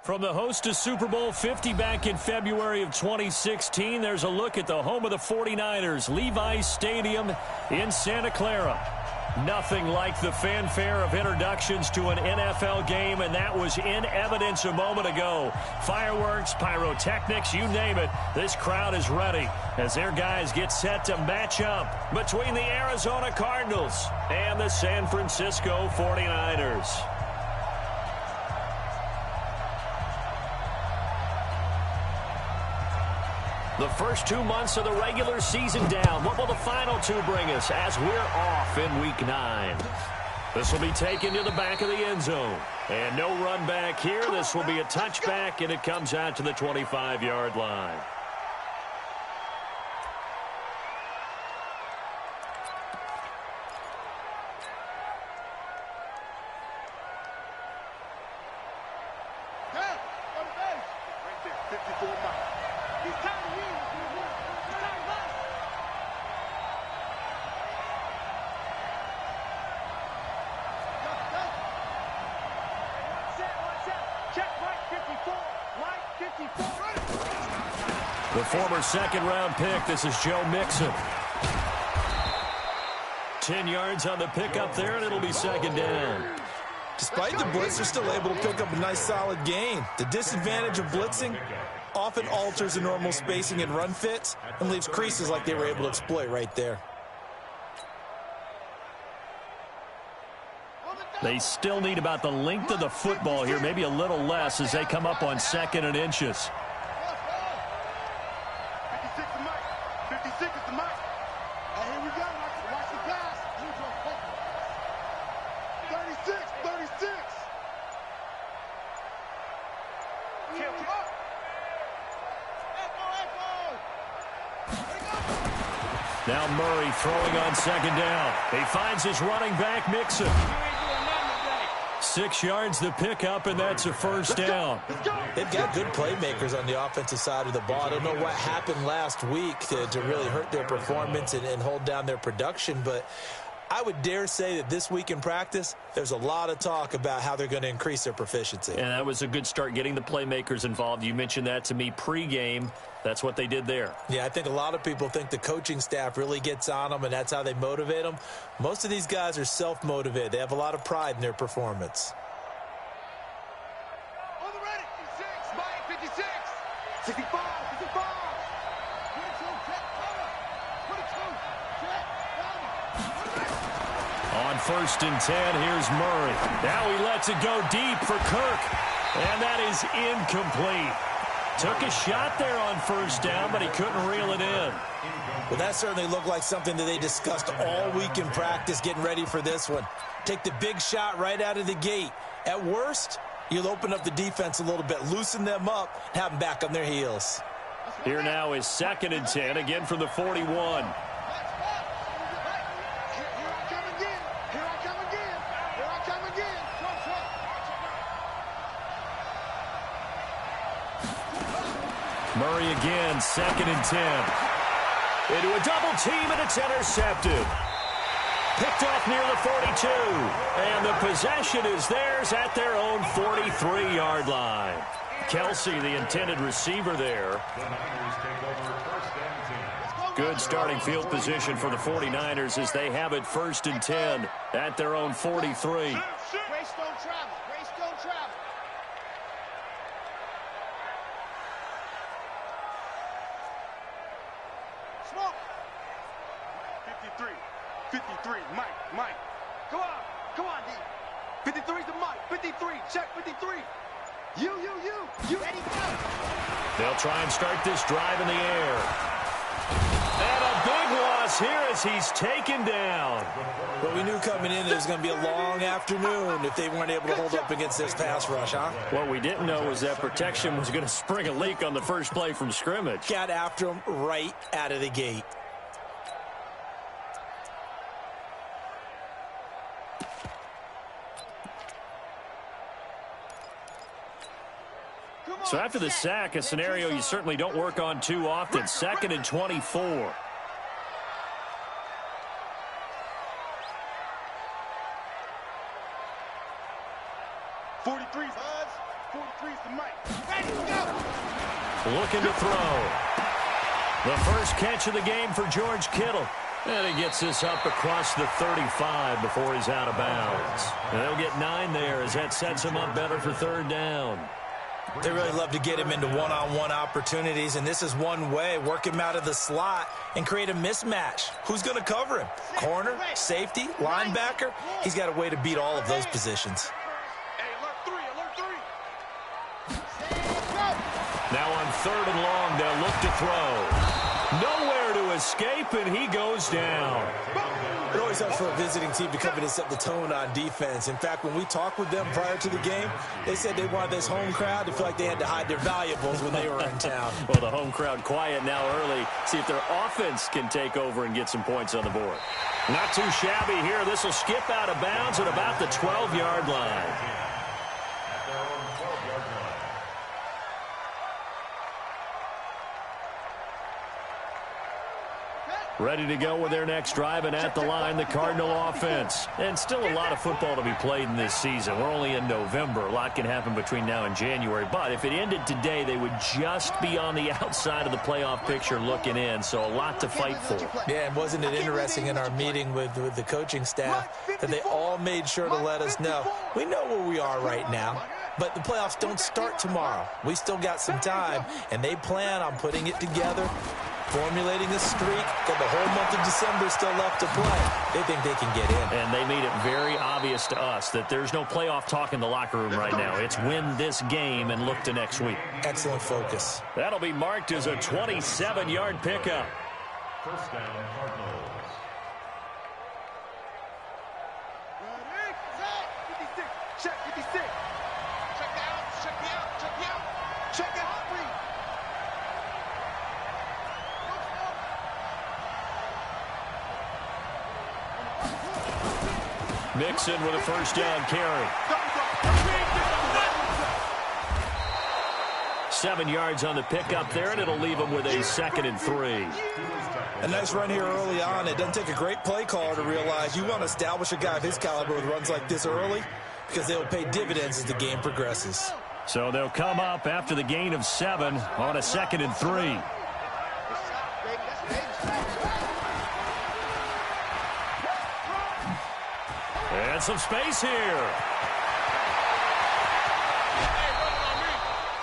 From the host to Super Bowl 50 back in February of 2016, there's a look at the home of the 49ers, Levi's Stadium in Santa Clara. Nothing like the fanfare of introductions to an NFL game, and that was in evidence a moment ago. Fireworks, pyrotechnics, you name it, this crowd is ready as their guys get set to match up between the Arizona Cardinals and the San Francisco 49ers. The first 2 months of the regular season down. What will the final two bring us as we're off in Week 9? This will be taken to the back of the end zone. And no run back here. This will be a touchback, and it comes out to the 25-yard line. The former second-round pick, this is Joe Mixon. 10 yards on the pickup there, and it'll be second down. Despite the blitz, they're still able to pick up a nice solid gain. The disadvantage of blitzing often alters the normal spacing and run fits and leaves creases like they were able to exploit right there. They still need about the length of the football here, maybe a little less as they come up on second and inches. 56 is the mic. Here we go. Watch the pass. 36. Now Murray throwing on second down. He finds his running back, Mixon. 6 yards the pickup, and that's a first down. They've got good playmakers on the offensive side of the ball. I don't know what happened last week to really hurt their performance and hold down their production, but I would dare say that this week in practice, there's a lot of talk about how they're going to increase their proficiency. And that was a good start, getting the playmakers involved. You mentioned that to me pregame. That's what they did there. Yeah, I think a lot of people think the coaching staff really gets on them, and that's how they motivate them. Most of these guys are self-motivated. They have a lot of pride in their performance. On the ready. 56. 65. On first and 10, here's Murray. Now he lets it go deep for Kirk. And that is incomplete. Took a shot there on first down, but he couldn't reel it in. Well, that certainly looked like something that they discussed all week in practice getting ready for this one. Take the big shot right out of the gate. At worst, you'll open up the defense a little bit, loosen them up, and have them back on their heels. Here now is second and 10, again from the 41. Murray again, second and 10. Into a double team, and it's intercepted. Picked off near the 42. And the possession is theirs at their own 43-yard line. Kelsey, the intended receiver there. Good starting field position for the 49ers as they have it first and 10 at their own 43. Mike. Come on, D. 53's the Mike. 53. Check 53. You. Ready, go. They'll try and start this drive in the air. And a big loss here as he's taken down. Well, we knew coming in it was going to be a long afternoon if they weren't able to hold up against this pass rush, huh? What we didn't know was that protection was going to spring a leak on the first play from scrimmage. Got after him right out of the gate. So after the sack, a scenario you certainly don't work on too often. Second and 24. 43's the Mike. looking to throw. The first catch of the game for George Kittle. And he gets this up across the 35 before he's out of bounds. And they'll get 9 there as that sets him up better for third down. They really love to get him into one-on-one opportunities, and this is one way. Work him out of the slot and create a mismatch. Who's going to cover him? Corner, safety, linebacker? He's got a way to beat all of those positions. Now on 3rd and long, they'll look to throw. Nowhere to escape, and he goes down. It always helps for a visiting team to come in and set the tone on defense. In fact, when we talked with them prior to the game, they said they wanted this home crowd to feel like they had to hide their valuables when they were in town. Well, the home crowd quiet now early. See if their offense can take over and get some points on the board. Not too shabby here. This will skip out of bounds at about the 12-yard line. Ready to go with their next drive, and at the line, the Cardinal offense. And still a lot of football to be played in this season. We're only in November. A lot can happen between now and January. But if it ended today, they would just be on the outside of the playoff picture looking in. So a lot to fight for. Yeah, and wasn't it interesting in our meeting with the coaching staff that they all made sure to let us know, we know where we are right now, but the playoffs don't start tomorrow. We still got some time, and they plan on putting it together, formulating a streak, got the whole month of December still left to play. They think they can get in. And they made it very obvious to us that there's no playoff talk in the locker room right now. It's win this game and look to next week. Excellent focus. That'll be marked as a 27-yard pickup. First down, Cardinals. Check 56. Check out. Check me out. Check me out. Check out. Mixon with a first down carry. 7 yards on the pickup there, and it'll leave him with a 2nd and 3. A nice run here early on. It doesn't take a great play caller to realize you want to establish a guy of his caliber with runs like this early because they will pay dividends as the game progresses. So they'll come up after the gain of 7 on a 2nd and 3. And some space here.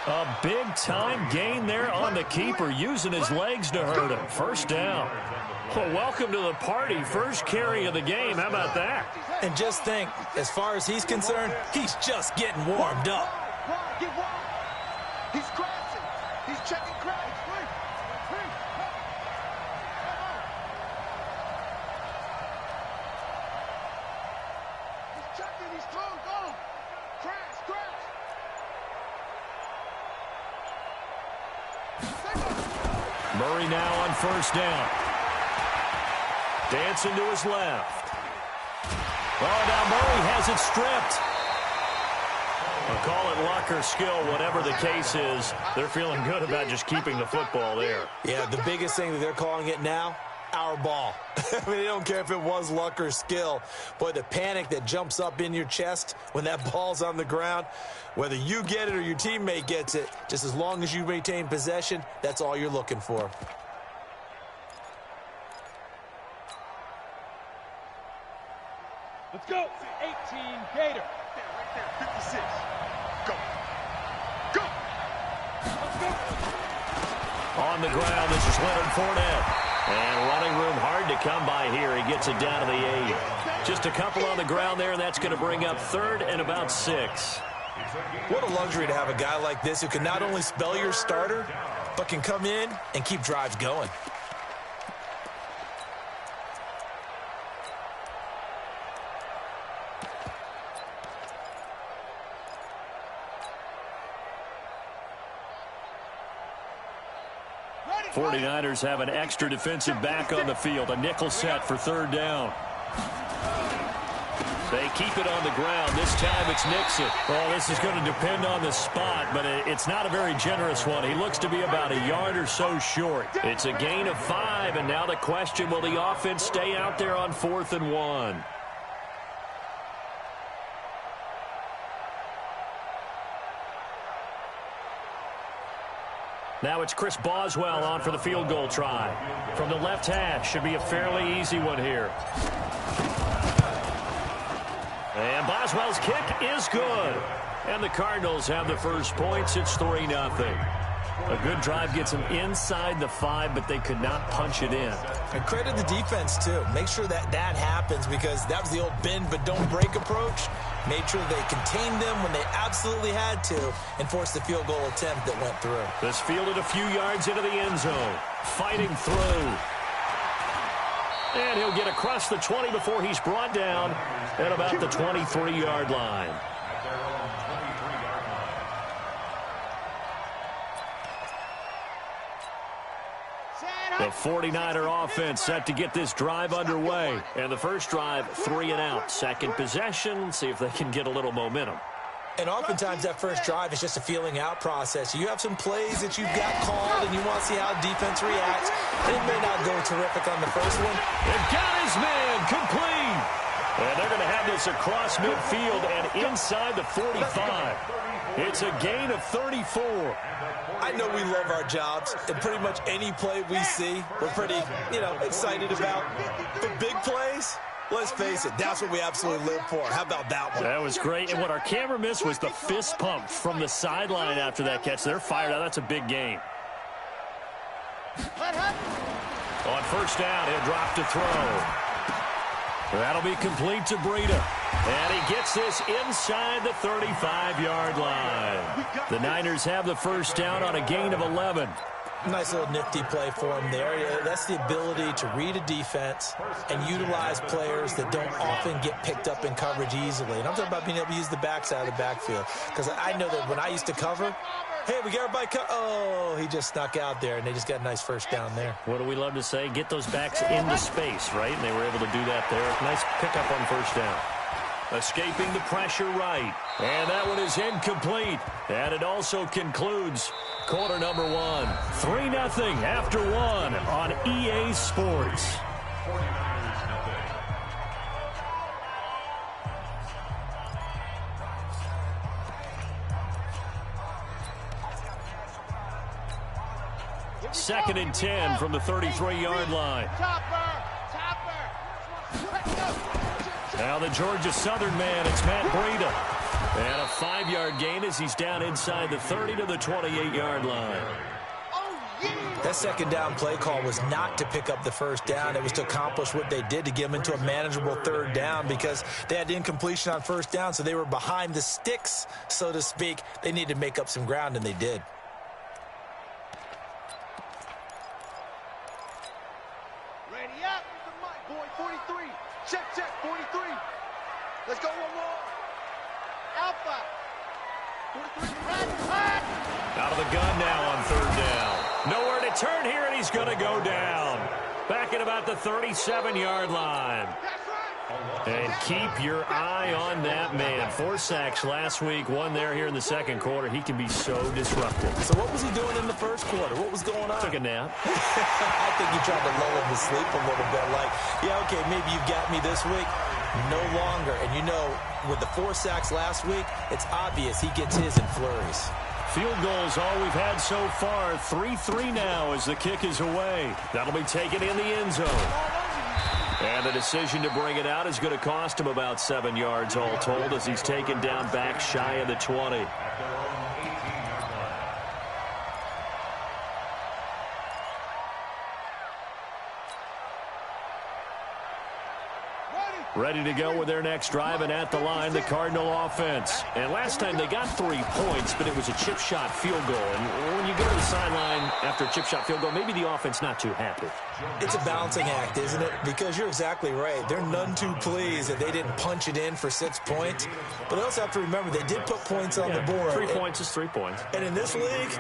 A big-time gain there on the keeper, using his legs to hurt him. First down. Well, welcome to the party. First carry of the game. How about that? And just think, as far as he's concerned, he's just getting warmed up. Get warm. He's crashing. He's checking crash. He's checking. He's strong. Go. Crash. Murray now on first down. Dancing to his left. Oh, now Murray has it stripped. I'll call it luck or skill, whatever the case is. They're feeling good about just keeping the football there. Yeah, the biggest thing that they're calling it now, our ball. I mean, they don't care if it was luck or skill. Boy, the panic that jumps up in your chest when that ball's on the ground, whether you get it or your teammate gets it, just as long as you maintain possession, that's all you're looking for. Let's go. 18 Gator. Right there. 56. Go. Go. Let's go. On the ground, this is Leonard Fournette. And running room hard to come by here. He gets it down to the 8. Just a couple on the ground there, and that's going to bring up 3rd and about 6. What a luxury to have a guy like this who can not only spell your starter, but can come in and keep drives going. Ready. 49ers have an extra defensive back on the field. A nickel set for 3rd down. They keep it on the ground. This time it's Nixon. Well, this is going to depend on the spot, but it's not a very generous one. He looks to be about a yard or so short. It's a gain of 5, and now the question, will the offense stay out there on 4th and 1? Now it's Chris Boswell on for the field goal try. From the left hash, should be a fairly easy one here. And Boswell's kick is good. And the Cardinals have the first points. It's 3-0. A good drive gets them inside the 5, but they could not punch it in. And credit the defense, too. Make sure that happens, because that was the old bend but don't break approach. Made sure they contained them when they absolutely had to and forced the field goal attempt that went through. This fielded a few yards into the end zone. Fighting through. And he'll get across the 20 before he's brought down at about the 23-yard line. The 49er offense set to get this drive underway. And the first drive, 3 and out. Second possession, see if they can get a little momentum. And oftentimes that first drive is just a feeling out process. You have some plays that you've got called and you want to see how defense reacts. And it may not go terrific on the first one. And got his man complete. And they're going to have this across midfield and inside the 45. It's a gain of 34. I know we love our jobs, and pretty much any play we see, we're pretty, excited about. The big plays, let's face it, that's what we absolutely live for. How about that one? That was great. And what our camera missed was the fist pump from the sideline after that catch. They're fired out. That's a big gain. On first down, he'll drop to throw. That'll be complete to Breida. And he gets this inside the 35-yard line. The Niners have the first down on a gain of 11. Nice little nifty play for him there. That's the ability to read a defense and utilize players that don't often get picked up in coverage easily. And I'm talking about being able to use the backside of the backfield. Because I know that when I used to cover, hey, we got everybody oh, he just snuck out there, and they just got a nice first down there. What do we love to say? Get those backs into space, right? And they were able to do that there. Nice pickup on first down. Escaping the pressure right. And that one is incomplete. And it also concludes quarter number 1. 3-0 after 1 on EA Sports. Second and 10 from the 33-yard line. Now the Georgia Southern man, it's Matt Breida. And a 5-yard gain as he's down inside the 30 to the 28-yard line. That second down play call was not to pick up the first down. It was to accomplish what they did, to get them into a manageable third down, because they had incompletion on first down, so they were behind the sticks, so to speak. They needed to make up some ground, and they did. Ready up. Boy, 43. Check, 43. Let's go one more. Alpha. 43. Out of the gun now on third down. Nowhere to turn here, and he's going to go down. Back at about the 37-yard line. And keep your eye on that man. 4 sacks last week, 1 there here in the second quarter. He can be so disruptive. So what was he doing in the first quarter? What was going on? Took a nap. I think he tried to lull him to sleep a little bit. Like, yeah, okay, maybe you've got me this week. No longer. And with the 4 sacks last week, it's obvious he gets his in flurries. Field goals all we've had so far. 3-3 now as the kick is away. That'll be taken in the end zone. And the decision to bring it out is going to cost him about 7 yards all told, as he's taken down back shy of the 20. Ready to go with their next drive, and at the line, the Cardinal offense. And last time they got 3 points, but it was a chip shot field goal. And when you go to the sideline after a chip shot field goal, maybe the offense not too happy. It's a balancing act, isn't it? Because you're exactly right. They're none too pleased that they didn't punch it in for 6 points. But they also have to remember they did put points on the board. 3 points is 3 points. And in this league,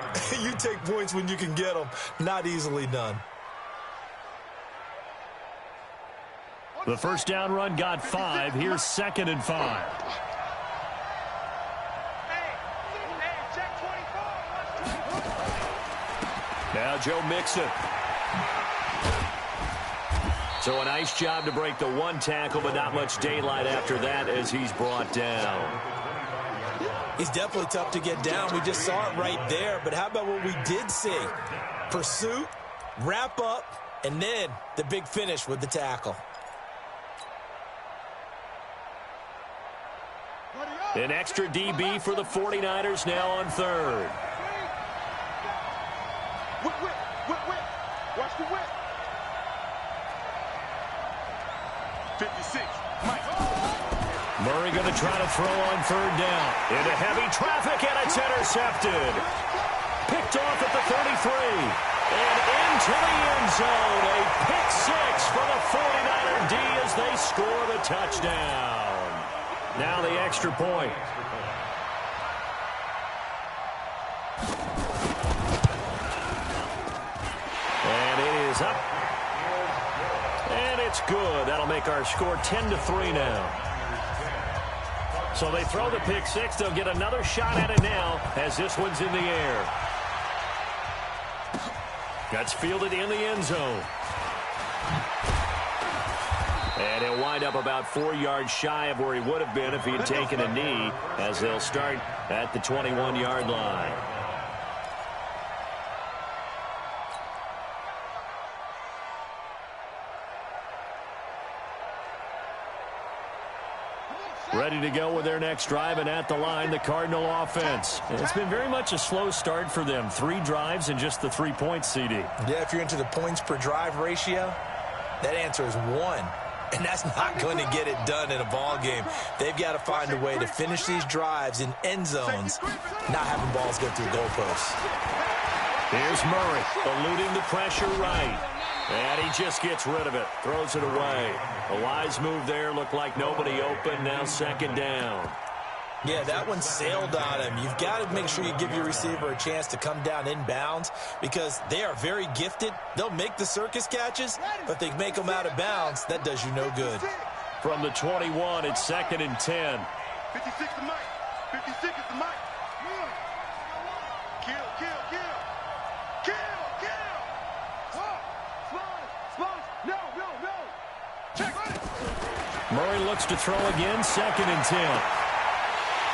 you take points when you can get them. Not easily done. The first down run got 5. Here's 2nd and 5. Now Joe Mixon. So a nice job to break the 1 tackle, but not much daylight after that as he's brought down. He's definitely tough to get down. We just saw it right there. But how about what we did see? Pursuit, wrap up, and then the big finish with the tackle. An extra DB for the 49ers now on third. Whip. Watch the whip. 56. Mike. Murray going to try to throw on third down. Into heavy traffic, and it's intercepted. Picked off at the 33. And into the end zone. A pick six for the 49er D as they score the touchdown. Now the extra point. And it is up. And it's good. That'll make our score 10-3 now. So they throw the pick six. They'll get another shot at it now as this one's in the air. That's fielded in the end zone. And he'll wind up about 4 yards shy of where he would have been if he had taken a knee, as they'll start at the 21-yard line. Ready to go with their next drive, and at the line, the Cardinal offense. It's been very much a slow start for them. 3 drives and just the 3 points, CD. Yeah, if you're into the points per drive ratio, that answer is 1. And that's not going to get it done in a ball game. They've got to find a way to finish these drives in end zones, not having balls go through goalposts. Here's Murray, eluding the pressure right. And he just gets rid of it, throws it away. A wise move there, looked like nobody open, now second down. Yeah, that one sailed on him. You've got to make sure you give your receiver a chance to come down inbounds because they are very gifted. They'll make the circus catches, but they make them out of bounds. That does you no good. From the 21, it's second and 10. 56 to Mike. 56 is the Mike. Kill. Slide. No. Check. Murray looks to throw again, second and 10.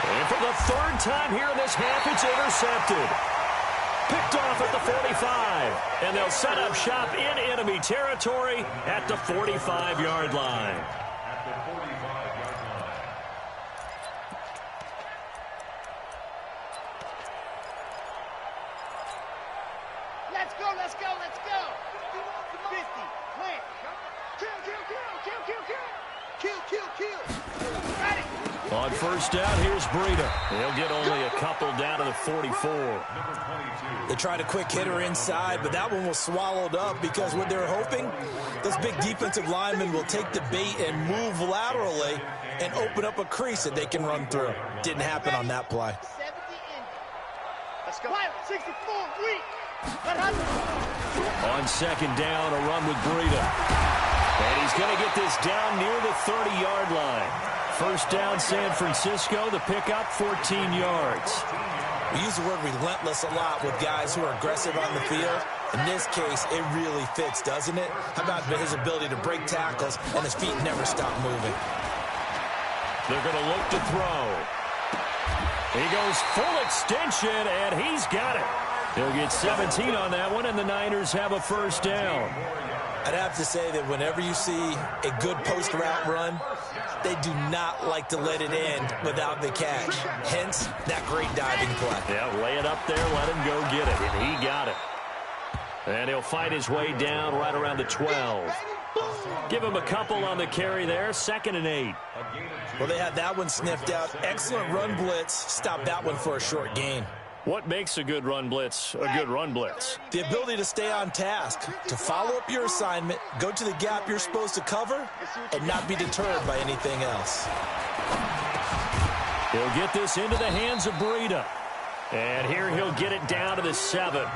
And for the third time here in this half, it's intercepted. Picked off at the 45. And they'll set up shop in enemy territory at the 45-yard line. Let's go. 50, plant. Kill. Ready. On first down, here's Breida. He'll get only a couple down to the 44. They tried a quick hitter inside, but that one was swallowed up because what they're hoping, those big defensive linemen will take the bait and move laterally and open up a crease that they can run through. Didn't happen on that play. 70 in. Let's go. 64, weak. On second down, a run with Breida. And he's going to get this down near the 30-yard line. First down, San Francisco. The pickup, 14 yards. We use the word relentless a lot with guys who are aggressive on the field. In this case, it really fits, doesn't it? How about his ability to break tackles and his feet never stop moving? They're going to look to throw. He goes full extension, and he's got it. He'll get 17 on that one, and the Niners have a first down. I'd have to say that whenever you see a good post route run, they do not like to let it end without the catch. Hence, that great diving play. Yeah, lay it up there, let him go get it, and he got it. And he'll fight his way down right around the 12. Give him a couple on the carry there, 2nd and 8. Well, they had that one sniffed out. Excellent run blitz. Stopped that one for a short gain. What makes a good run blitz a good run blitz? The ability to stay on task, to follow up your assignment, go to the gap you're supposed to cover, and not be deterred by anything else. He'll get this into the hands of Breida. And here he'll get it down to the 7.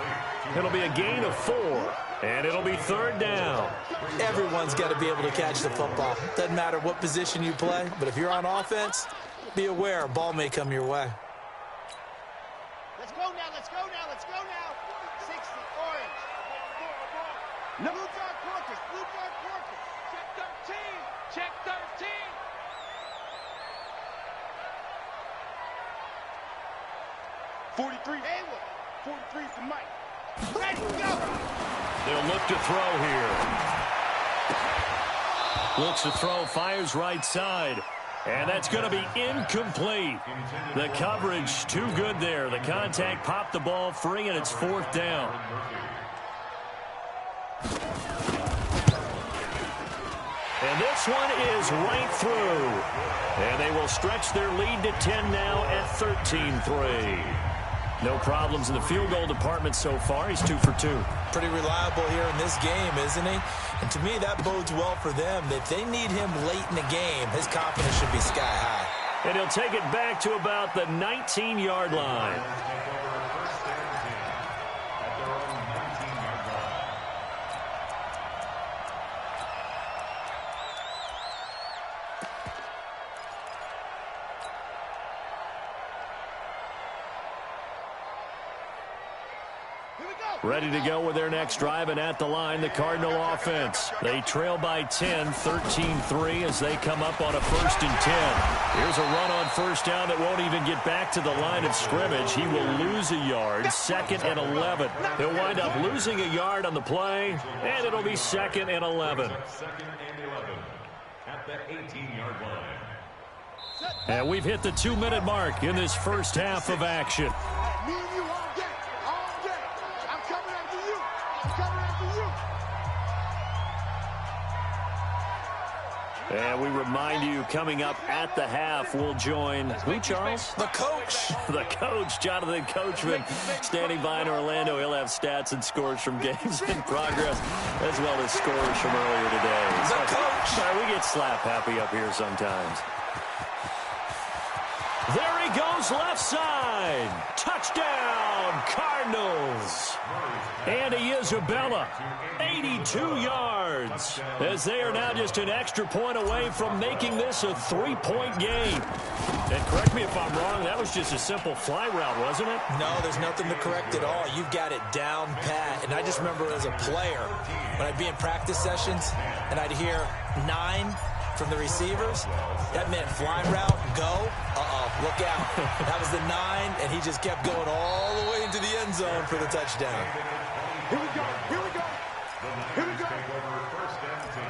It'll be a gain of 4, and it'll be third down. Everyone's got to be able to catch the football. Doesn't matter what position you play, but if you're on offense, be aware a ball may come your way. Let's go now. 60, orange. No. Blue dark porkers. Check 13. 43. Haywood. 43 for Mike. Ready, go! They'll look to throw here. Looks to throw, fires right side. And that's going to be incomplete. The coverage too good there. The contact popped the ball free, and it's 4th down. And this one is right through. And they will stretch their lead to 10 now at 13-3. No problems in the field goal department so far. He's 2 for 2. Pretty reliable here in this game, isn't he? And to me, that bodes well for them. If they need him late in the game, his confidence should be sky high. And he'll take it back to about the 19-yard line. Ready to go with their next drive, and at the line, the Cardinal offense. They trail by 10, 13-3 as they come up on a 1st and 10. Here's a run on 1st down that won't even get back to the line of scrimmage. He will lose a yard, 2nd and 11. He'll wind up losing a yard on the play, and it'll be 2nd and 11. 2nd and 11 at the 18-yard line. And we've hit the 2-minute mark in this first half of action. Me and you all day. All day. I'm coming after you. I'm coming after you. And we remind you, coming up at the half, we'll join who, Charles? The coach. The coach, Jonathan Coachman, standing by in Orlando. He'll have stats and scores from games in progress, as well as scores from earlier today. The coach. We get slap happy up here sometimes. There he goes, left side. Touchdown, Cardinals. Andy Isabella, 82 yards, as they are now just an extra point away from making this a 3-point game. And correct me if I'm wrong, that was just a simple fly route, wasn't it? No, there's nothing to correct at all. You've got it down pat. And I just remember as a player, when I'd be in practice sessions and I'd hear 9 from the receivers, that meant fly route, go. Look out. That was the 9, and he just kept going all the way into the end zone for the touchdown. Here we go. Here we go. Here we go. Take over 1st and 10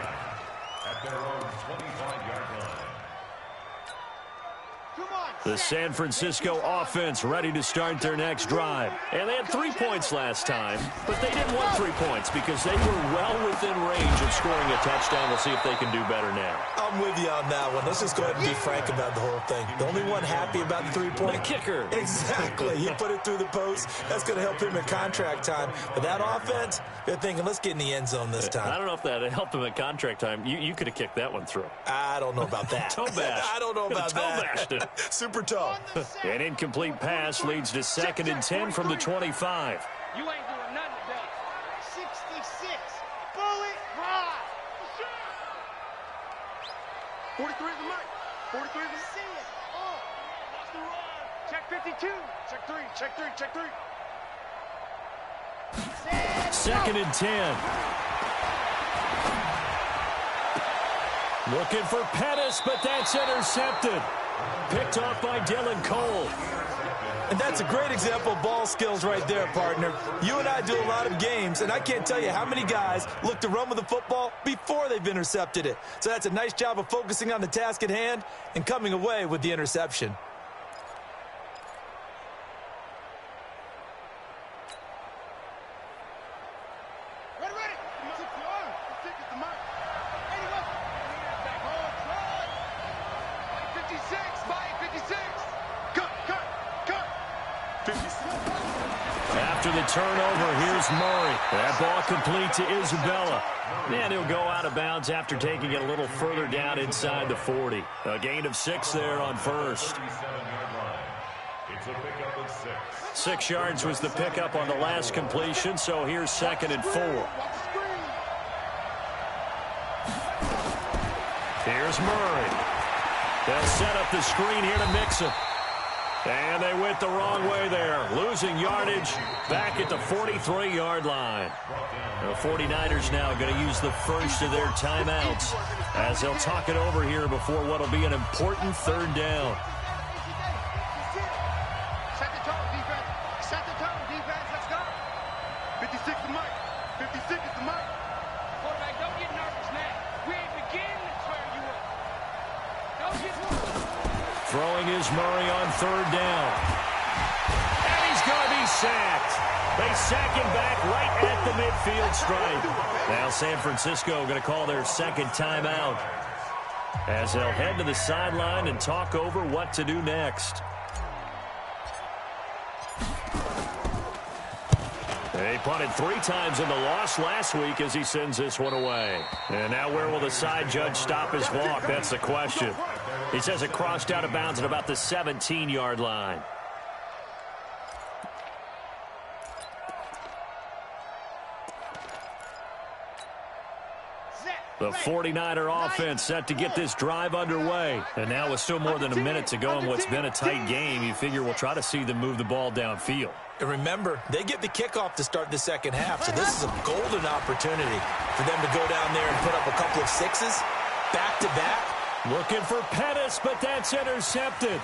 at their own 25-yard line. Come on. The San Francisco offense ready to start their next drive. And they had 3 points last time, but they didn't want 3 points because they were well within range of scoring a touchdown. We'll see if they can do better now. I'm with you on that one. Let's just go ahead and be frank about the whole thing. The only one happy about the 3-point. The kicker. Exactly. He put it through the post. That's going to help him in contract time. But that offense, they're thinking, let's get in the end zone this time. I don't know if that helped him at contract time. You could have kicked that one through. I don't know about that. Toe bash. I don't know about Toe that. bashed it. Super toe. An incomplete pass leads to 2nd and 10 from the 25. You ain't doing nothing today. 66. Bullet ride. 43 is the mic. 43 is the see it. Watch the run. Check 52. Check 3. Check 3. Check 3. 2nd and 10. Looking for Pettis, but that's intercepted. Picked off by Dylan Cole. And that's a great example of ball skills right there, partner. You and I do a lot of games, and I can't tell you how many guys look to run with the football before they've intercepted it. So that's a nice job of focusing on the task at hand and coming away with the interception. Ready, ready. 56. Cut. 56. After the turnover, here's Murray. That ball complete to Isabella. And he'll go out of bounds after taking it a little further down inside the 40. A gain of 6 there on first. 37-yard line. It's a pickup of 6. 6 yards was the pickup on the last completion, so here's 2nd and 4. Here's Murray. They'll set up the screen here to Mixon. And they went the wrong way there, losing yardage back at the 43-yard line. The 49ers now going to use the first of their timeouts as they'll talk it over here before what will be an important 3rd down. Check the total defense. Throwing is Murray on third down. And he's going to be sacked. They sack him back right at the midfield stripe. Now San Francisco going to call their second timeout as they'll head to the sideline and talk over what to do next. They punted 3 times in the loss last week as he sends this one away. And now where will the side judge stop his walk? That's the question. He says it crossed out of bounds at about the 17-yard line. The 49er offense set to get this drive underway. And now with still more than a minute to go in what's been a tight game, you figure we'll try to see them move the ball downfield. And remember, they get the kickoff to start the second half, so this is a golden opportunity for them to go down there and put up a couple of sixes back-to-back. Looking for Pettis, but that's intercepted.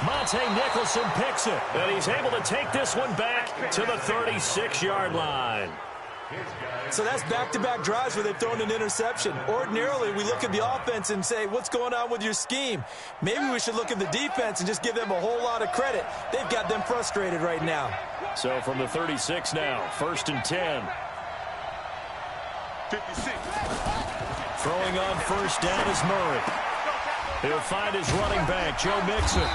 Monte Nicholson picks it, and he's able to take this one back to the 36-yard line. So that's back-to-back drives where they've thrown an interception. Ordinarily, we look at the offense and say, what's going on with your scheme? Maybe we should look at the defense and just give them a whole lot of credit. They've got them frustrated right now. So from the 36 now, 1st and 10. 56. Throwing on first down is Murray. He'll find his running back, Joe Mixon.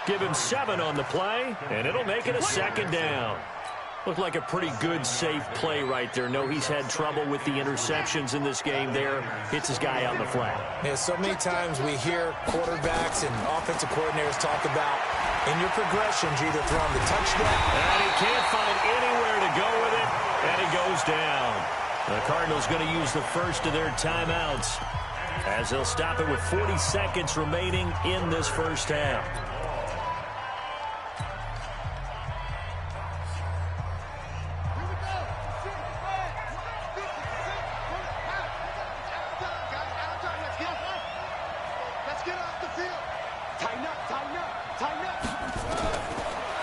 Give him 7 on the play, and it'll make it a 2nd down. Looked like a pretty good, safe play right there. No, he's had trouble with the interceptions in this game there. Hits his guy out in the flat. Yeah, so many times we hear quarterbacks and offensive coordinators talk about, in your progressions, you're either throwing the touchdown. And he can't find anywhere to go with it, and he goes down. The Cardinals going to use the first of their timeouts as they'll stop it with 40 seconds remaining in this first half.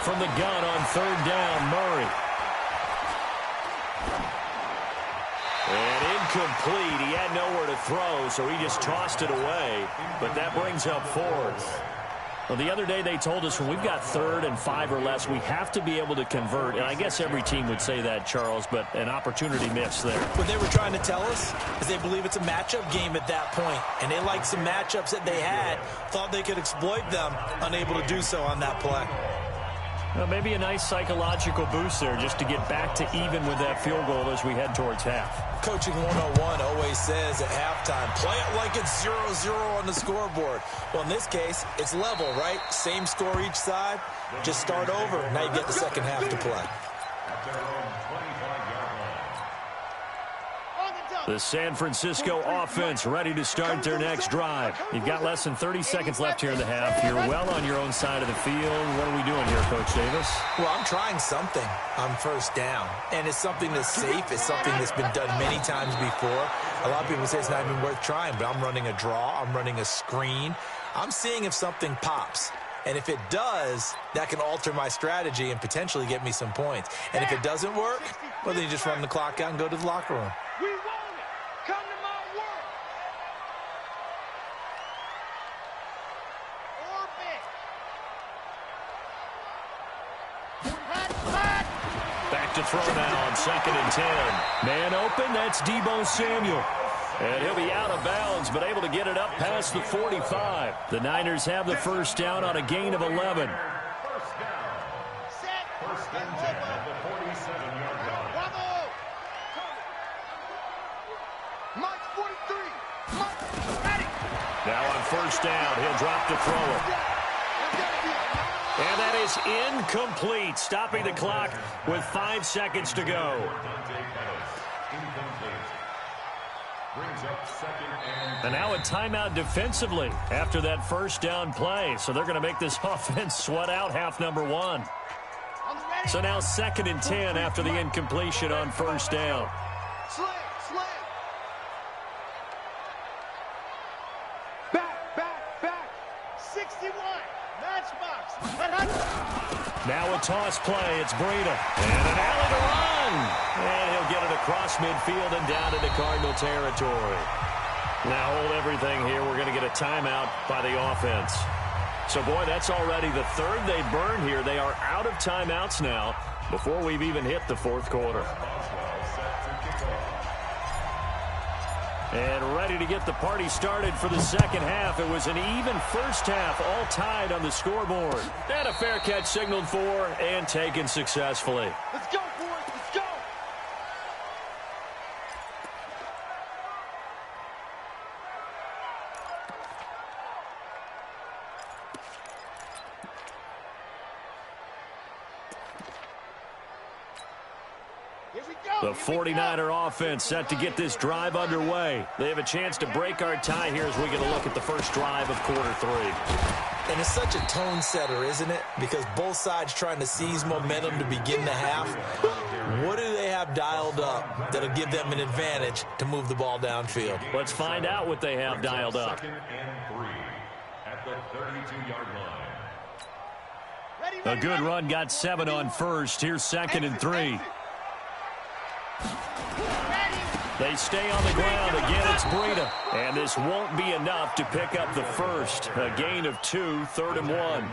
From the gun on 3rd down, Murray. And incomplete. He had nowhere to throw, so he just tossed it away. But that brings up 4th. Well, the other day they told us when we've got 3rd and 5 or less, we have to be able to convert. And I guess every team would say that, Charles, but an opportunity missed there. What they were trying to tell us is they believe it's a matchup game at that point. And they liked some matchups that they had, thought they could exploit them, unable to do so on that play. Well, maybe a nice psychological boost there just to get back to even with that field goal as we head towards half. Coaching 101 always says at halftime, play it like it's 0-0 on the scoreboard. Well, in this case, it's level, right? Same score each side. Just start over. Now you get the second half to play. The San Francisco offense ready to start their next drive. You've got less than 30 seconds left here in the half. You're well on your own side of the field. What are we doing here, Coach Davis? Well, I'm trying something on 1st down. And it's something that's safe. It's something that's been done many times before. A lot of people say it's not even worth trying, but I'm running a draw. I'm running a screen. I'm seeing if something pops. And if it does, that can alter my strategy and potentially get me some points. And if it doesn't work, well, then you just run the clock out and go to the locker room. We want it. Come to my world. Orbit. Back to throw now on 2nd and 10. Man open, that's Deebo Samuel. And he'll be out of bounds, but able to get it up past the 45. The Niners have the first down on a gain of 11. First and 10 at the 47-yard line. Bravo. Mike 43. Mike ready. Now on 1st down, he'll drop to throw it. And that is incomplete, stopping the clock with 5 seconds to go. And now a timeout defensively after that 1st down play. So they're going to make this offense sweat out half number 1. So now 2nd and 10 after the incompletion on 1st down. Slay. Back. 61. Matchbox. Now a toss play. It's Breida. And an alley to run. And he'll get it across midfield and down into Cardinal territory. Now hold everything here. We're going to get a timeout by the offense. So, boy, that's already the third they burned here. They are out of timeouts now before we've even hit the fourth quarter. And ready to get the party started for the second half. It was an even first half, all tied on the scoreboard. And a fair catch signaled for and taken successfully. Let's go, boys. Let's go. The 49er offense set to get this drive underway. They have a chance to break our tie here as we get a look at the first drive of quarter three. And it's such a tone setter, isn't it? Because both sides trying to seize momentum to begin the half. What do they have dialed up that'll give them an advantage to move the ball downfield? Let's find out what they have dialed up. Second and 3 at the 32-yard line. A good run got 7 on first. Here's second and 3. They stay on the ground. Again, it's Breida. And this won't be enough to pick up the first. A gain of 2, 3rd and 1.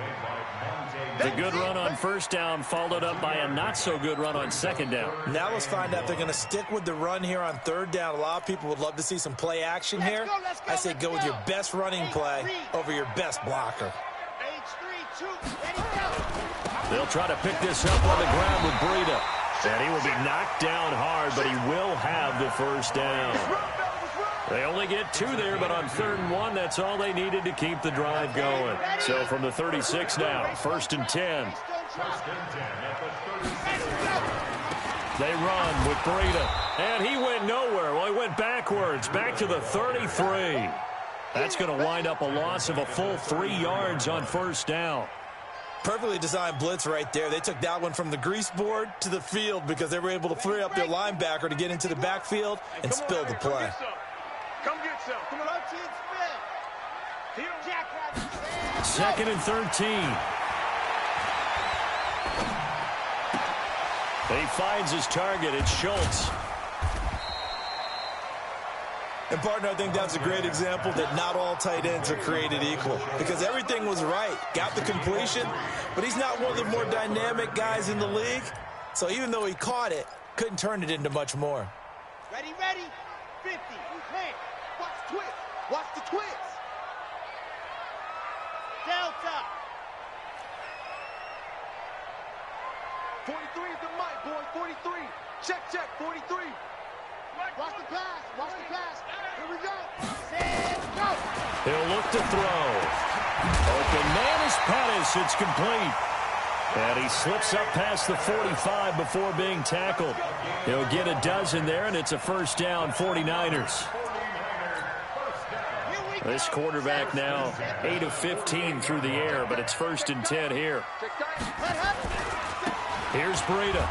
The good run on first down followed up by a not-so-good run on second down. Now let's find out if they're going to stick with the run here on third down. A lot of people would love to see some play action here. I say go with your best running play over your best blocker. They'll try to pick this up on the ground with Breida. And he will be knocked down hard, but he will have the first down. They only get 2 there, but on 3rd and 1, that's all they needed to keep the drive going. So from the 36 now, 1st and 10. They run with Breida. And he went nowhere. Well, he went backwards, back to the 33. That's going to wind up a loss of a full 3 yards on first down. Perfectly designed blitz right there. They took that one from the grease board to the field because they were able to free up their linebacker to get into the backfield and spill the play. Come get some. Come on, spin. 2nd and 13. He finds his target. It's Schultz. And, partner, I think that's a great example that not all tight ends are created equal because everything was right. Got the completion, but he's not one of the more dynamic guys in the league. So even though he caught it, couldn't turn it into much more. Ready, 50. Hey, watch the twist. Watch the twist. Delta. 43 is the mic, boys. 43. Check, 43. Watch the pass. Here we go. Set, go. He'll look to throw. Open man is Pettis. It's complete. And he slips up past the 45 before being tackled. He'll get a dozen there, and it's a first down, 49ers. This quarterback now 8 of 15 through the air, but it's 1st and 10 here. Here's Breida.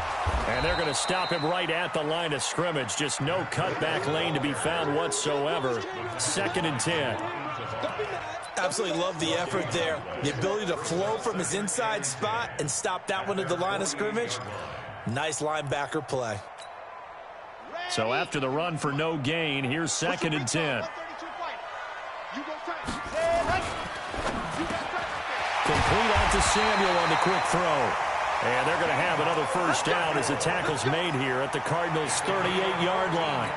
And they're going to stop him right at the line of scrimmage. Just no cutback lane to be found whatsoever. 2nd and 10. Absolutely love the effort there. The ability to flow from his inside spot and stop that one at the line of scrimmage. Nice linebacker play. So after the run for no gain, here's 2nd and 10. Complete out to Samuel on the quick throw. And they're going to have another first down as the tackle's made here at the Cardinals' 38-yard line.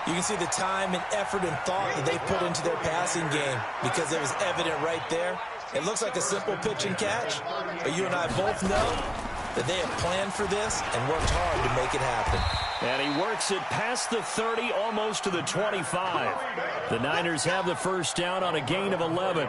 You can see the time and effort and thought that they put into their passing game because it was evident right there. It looks like a simple pitch and catch, but you and I both know that they have planned for this and worked hard to make it happen. And he works it past the 30, almost to the 25. The Niners have the first down on a gain of 11.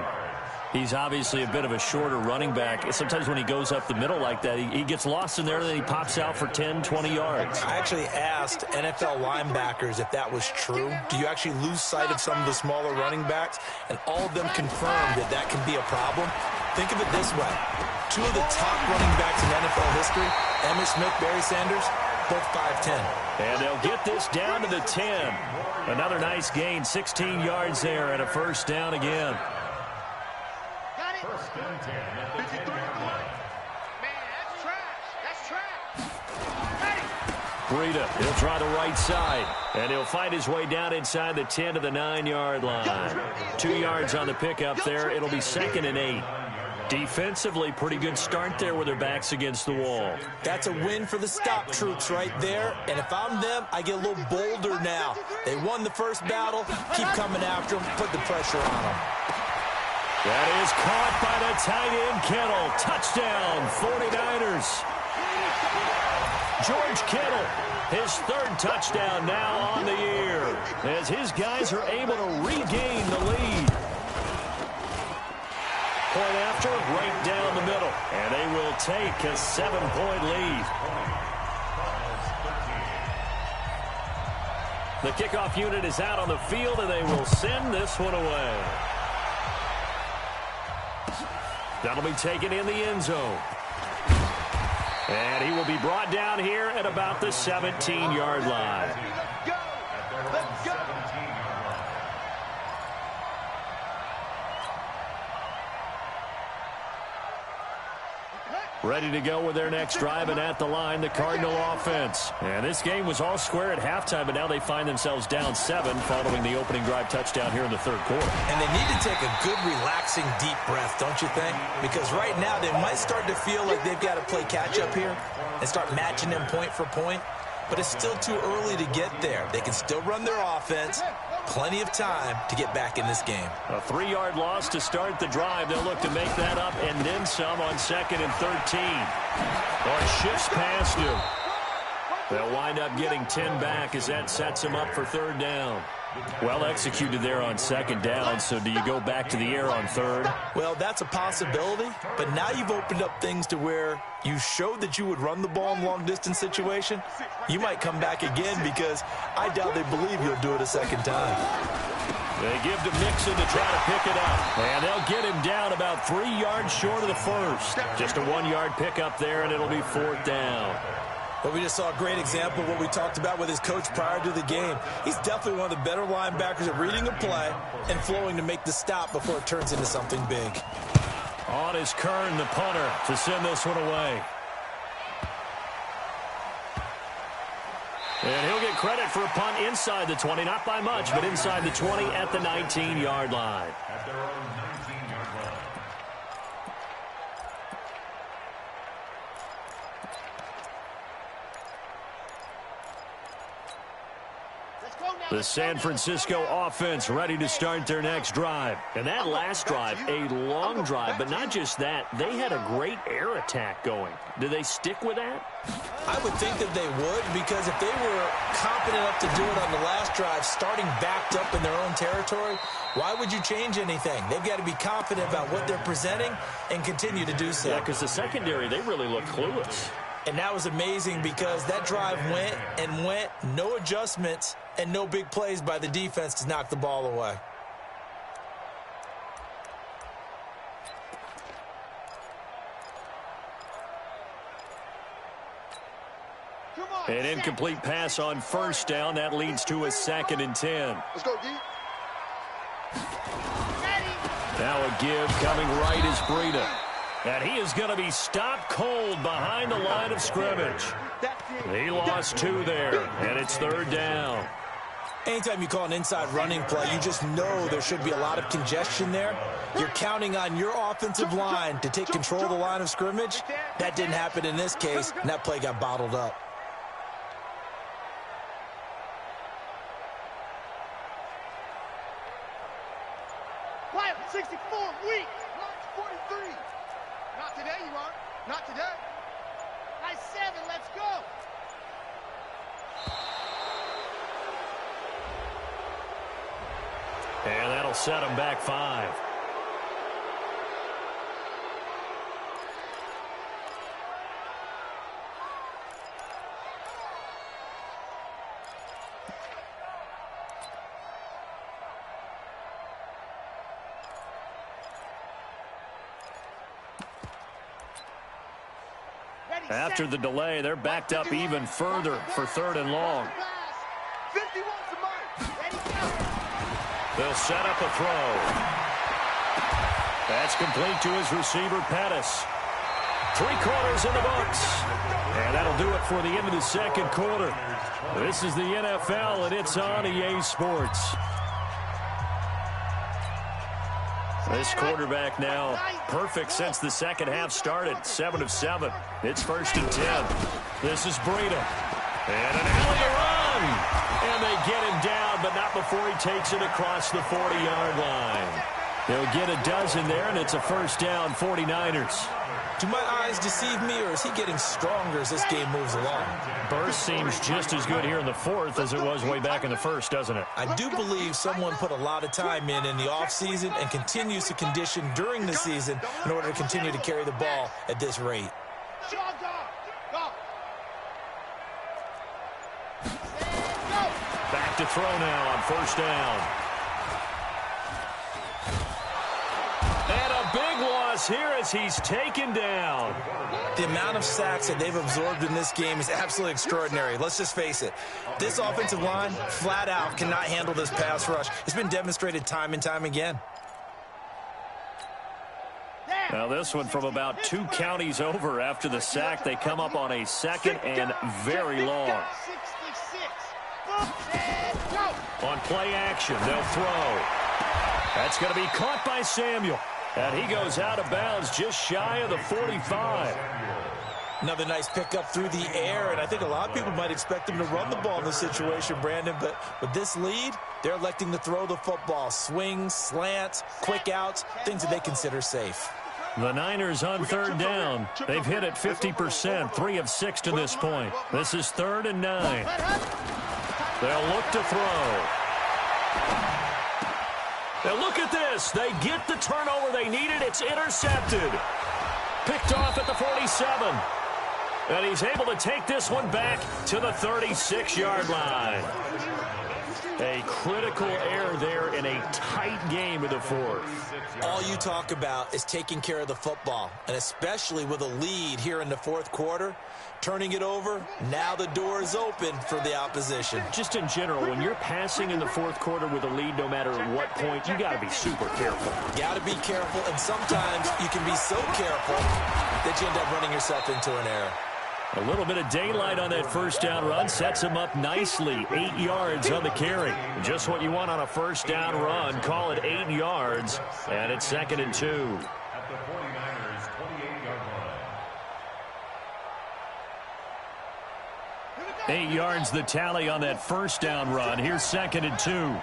He's obviously a bit of a shorter running back. Sometimes when he goes up the middle like that, he gets lost in there, and then he pops out for 10, 20 yards. I actually asked NFL linebackers if that was true. Do you actually lose sight of some of the smaller running backs? And all of them confirmed that that can be a problem. Think of it this way. 2 of the top running backs in NFL history, Emmitt Smith, Barry Sanders, both 5'10". And they'll get this down to the 10. Another nice gain, 16 yards there, and a first down again. 1st and 10 at the 10-yard line. Man, that's trash. Breida. He'll try the right side. And he'll fight his way down inside the 10 to the 9-yard line. 2 yards on the pickup there. It'll be 2nd and 8. Defensively, pretty good start there with their backs against the wall. That's a win for the stop troops right there. And if I'm them, I get a little bolder now. They won the first battle. Keep coming after them. Put the pressure on them. That is caught by the tight end, Kittle. Touchdown, 49ers. George Kittle, his 3rd touchdown now on the year, as his guys are able to regain the lead. Point after, right down the middle. And they will take a 7-point lead. The kickoff unit is out on the field, and they will send this one away. That'll be taken in the end zone. And he will be brought down here at about the 17-yard line. Let's go! Let's go! Ready to go with their next drive, and at the line, the Cardinal offense. And this game was all square at halftime, but now they find themselves down 7 following the opening drive touchdown here in the 3rd quarter. And they need to take a good, relaxing, deep breath, don't you think? Because right now they might start to feel like they've got to play catch-up here and start matching them point for point. But it's still too early to get there. They can still run their offense. Plenty of time to get back in this game. A 3-yard loss to start the drive. They'll look to make that up and then some on 2nd and 13. Or shifts past him. They'll wind up getting 10 back as that sets him up for 3rd down. Well executed there on 2nd down, so do you go back to the air on 3rd? Well, that's a possibility, but now you've opened up things to where you showed that you would run the ball in long-distance situation. You might come back again because I doubt they believe you'll do it a 2nd time. They give to Mixon to try to pick it up. And they'll get him down about 3 yards short of the 1st. Just a 1-yard pickup there, and it'll be 4th down. But we just saw a great example of what we talked about with his coach prior to the game. He's definitely one of the better linebackers at reading a play and flowing to make the stop before it turns into something big. On is Kern, the punter, to send this one away. And he'll get credit for a punt inside the 20, not by much, but inside the 20 at the 19-yard line. At their own 19-yard line. The San Francisco offense ready to start their next drive. And that last drive, a long drive, but not just that. They had a great air attack going. Do they stick with that? I would think that they would, because if they were confident enough to do it on the last drive, starting backed up in their own territory, why would you change anything? They've got to be confident about what they're presenting and continue to do so. Yeah, because the secondary, they really look clueless. And that was amazing because that drive went and went, no adjustments, and no big plays by the defense to knock the ball away. An incomplete pass on 1st down. That leads to a 2nd and 10. Let's go, D. Now a give coming right is Breida. And he is going to be stopped cold behind the line of scrimmage. He lost 2 there, and it's 3rd down. Anytime you call an inside running play, you just know there should be a lot of congestion there. You're counting on your offensive line to take control of the line of scrimmage. That didn't happen in this case, and that play got bottled up. Quiet, 64, weak. March 43. Not today, you aren't. Not today. Nice 7, let's go. And that'll set him back 5. After the delay, they're backed up even further for 3rd and long. 51's the mark. Ready, go. They'll set up a throw. That's complete to his receiver, Pettis. 3/4 in the books. And that'll do it for the end of the second quarter. This is the NFL, and it's on EA Sports. This quarterback now perfect since the second half started. 7 of 7. It's 1st and 10. This is Breida. And an alley to run. And they get him down, but not before he takes it across the 40-yard line. He'll get a dozen there, and it's a 1st down, 49ers. Do my eyes deceive me, or is he getting stronger as this game moves along? Burst seems just as good here in the 4th as it was way back in the 1st, doesn't it? I do believe someone put a lot of time in the offseason and continues to condition during the season in order to continue to carry the ball at this rate. Back to throw now on 1st down. And a big loss here as he's taken down. The amount of sacks that they've absorbed in this game is absolutely extraordinary. Let's just face it. This offensive line, flat out, cannot handle this pass rush. It's been demonstrated time and time again. Now this one from about 2 counties over after the sack. They come up on a 2nd and very long. On play action, they'll throw. That's going to be caught by Samuel. And he goes out of bounds just shy of the 45. Another nice pickup through the air, and I think a lot of people might expect him to run the ball in this situation, Brandon, but with this lead, they're electing to throw the football. Swings, slants, quick outs, things that they consider safe. The Niners on 3rd down. They've hit it 50%, 3 of 6 to this point. This is 3rd and 9. They'll look to throw. Now look at this. They get the turnover they needed. It's intercepted. Picked off at the 47. And he's able to take this one back to the 36-yard line. A critical error there in a tight game in the 4th. All you talk about is taking care of the football, and especially with a lead here in the 4th quarter. Turning it over, now the door is open for the opposition. Just in general, when you're passing in the 4th quarter with a lead, no matter at what point, you got to be super careful. Got to be careful, and sometimes you can be so careful that you end up running yourself into an error. A little bit of daylight on that 1st down run sets him up nicely. 8 yards on the carry. Just what you want on a 1st down run. Call it 8 yards, and it's 2nd and 2. At the 49ers 28-yard line. 8 yards the tally on that 1st down run. Here's 2nd and 2.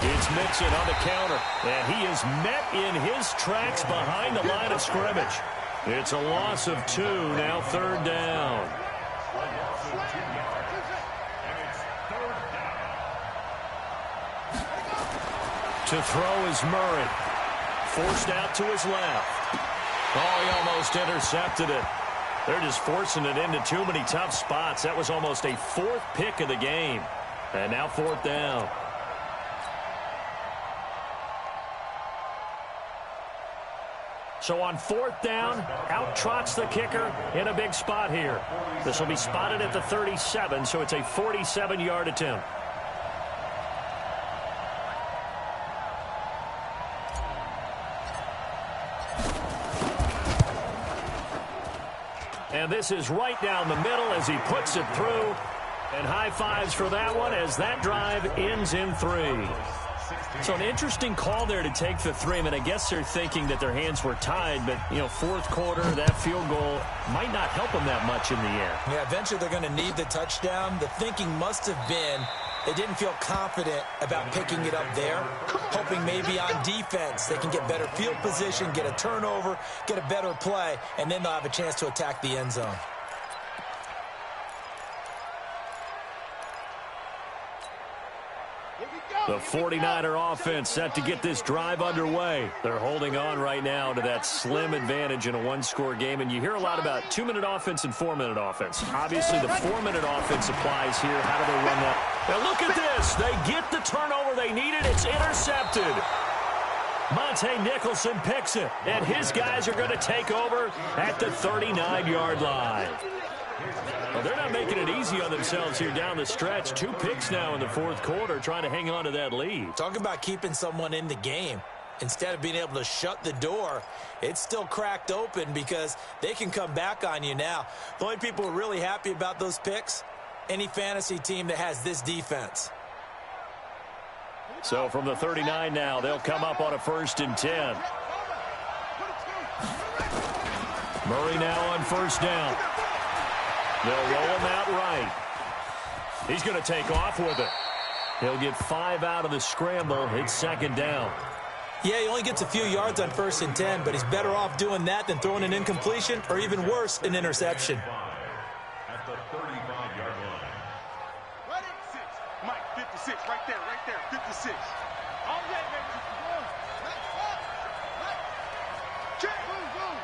It's Mixon on the counter, and he is met in his tracks behind the line of scrimmage. It's a loss of 2, now 3rd down. To throw is Murray. Forced out to his left. Oh, he almost intercepted it. They're just forcing it into too many tough spots. That was almost a 4th pick of the game. And now 4th down. So on 4th down, out trots the kicker in a big spot here. This will be spotted at the 37, so it's a 47-yard attempt. And this is right down the middle as he puts it through. And high fives for that one as that drive ends in 3. So an interesting call there to take the 3. I mean, I guess they're thinking that their hands were tied, but, 4th quarter, that field goal might not help them that much in the air. Yeah, eventually they're going to need the touchdown. The thinking must have been they didn't feel confident about picking it up there, hoping maybe on defense they can get better field position, get a turnover, get a better play, and then they'll have a chance to attack the end zone. The 49er offense set to get this drive underway. They're holding on right now to that slim advantage in a 1-score game. And you hear a lot about 2-minute offense and 4-minute offense. Obviously, the 4-minute offense applies here. How do they run that? Now look at this. They get the turnover they needed. It's intercepted. Monte Nicholson picks it. And his guys are going to take over at the 39-yard line. Well, they're not making it easy on themselves here down the stretch. 2 picks now in the 4th quarter trying to hang on to that lead. Talk about keeping someone in the game. Instead of being able to shut the door, it's still cracked open because they can come back on you now. The only people who are really happy about those picks, any fantasy team that has this defense. So from the 39 now, they'll come up on a 1st and 10. Murray now on 1st down. They'll roll him out right. He's going to take off with it. He'll get 5 out of the scramble. It's 2nd down. Yeah, he only gets a few yards on 1st and 10, but he's better off doing that than throwing an incompletion or even worse, an interception. At the 35-yard line. Ready? 6. Mike, 56. Right there, 56. All day, baby. Go. Check. Boom, boom.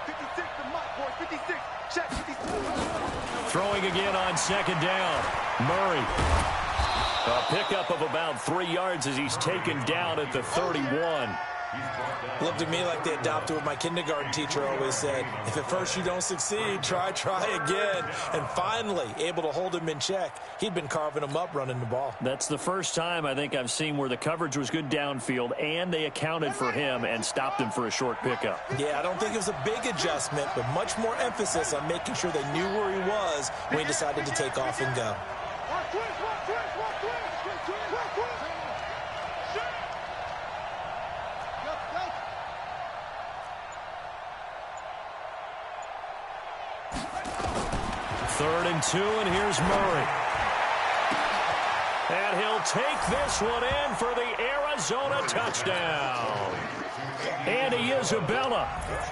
56 to Mike, boy. 56. Check, 56. Throwing again on 2nd down. Murray. A pickup of about 3 yards as he's taken down at the 31. Looked to me like they adopted what my kindergarten teacher always said. If at first you don't succeed, try again. And finally, able to hold him in check. He'd been carving him up running the ball. That's the first time I think I've seen where the coverage was good downfield and they accounted for him and stopped him for a short pickup. Yeah, I don't think it was a big adjustment, but much more emphasis on making sure they knew where he was when he decided to take off and go. Third and 2, and here's Murray. And he'll take this one in for the Arizona touchdown. Andy Isabella,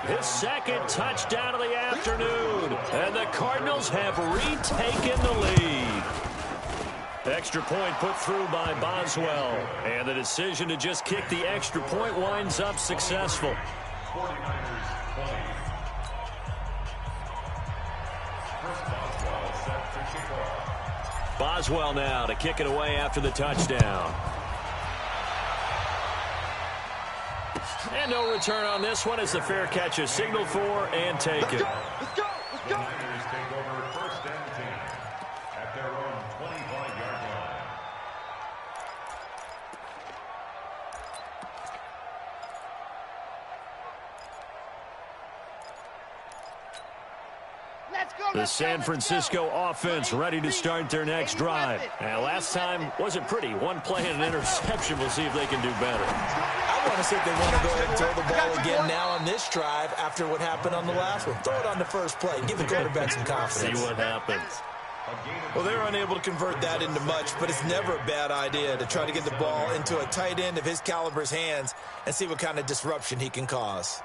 his 2nd touchdown of the afternoon. And the Cardinals have retaken the lead. Extra point put through by Boswell. And the decision to just kick the extra point winds up successful. 49ers 20. Boswell now to kick it away after the touchdown. And no return on this one as the fair catch is signaled for and taken. Let's go. The Niners take over 1st and 10 at their own 25-yard line. The San Francisco offense ready to start their next drive. And last time wasn't pretty. One play and an interception. We'll see if they can do better. I want to see if they want to go ahead and throw the ball again now on this drive after what happened on the last one. Throw it on the first play. Give the quarterback some confidence. See what happens. Well, they're unable to convert that into much, but it's never a bad idea to try to get the ball into a tight end of his caliber's hands and see what kind of disruption he can cause.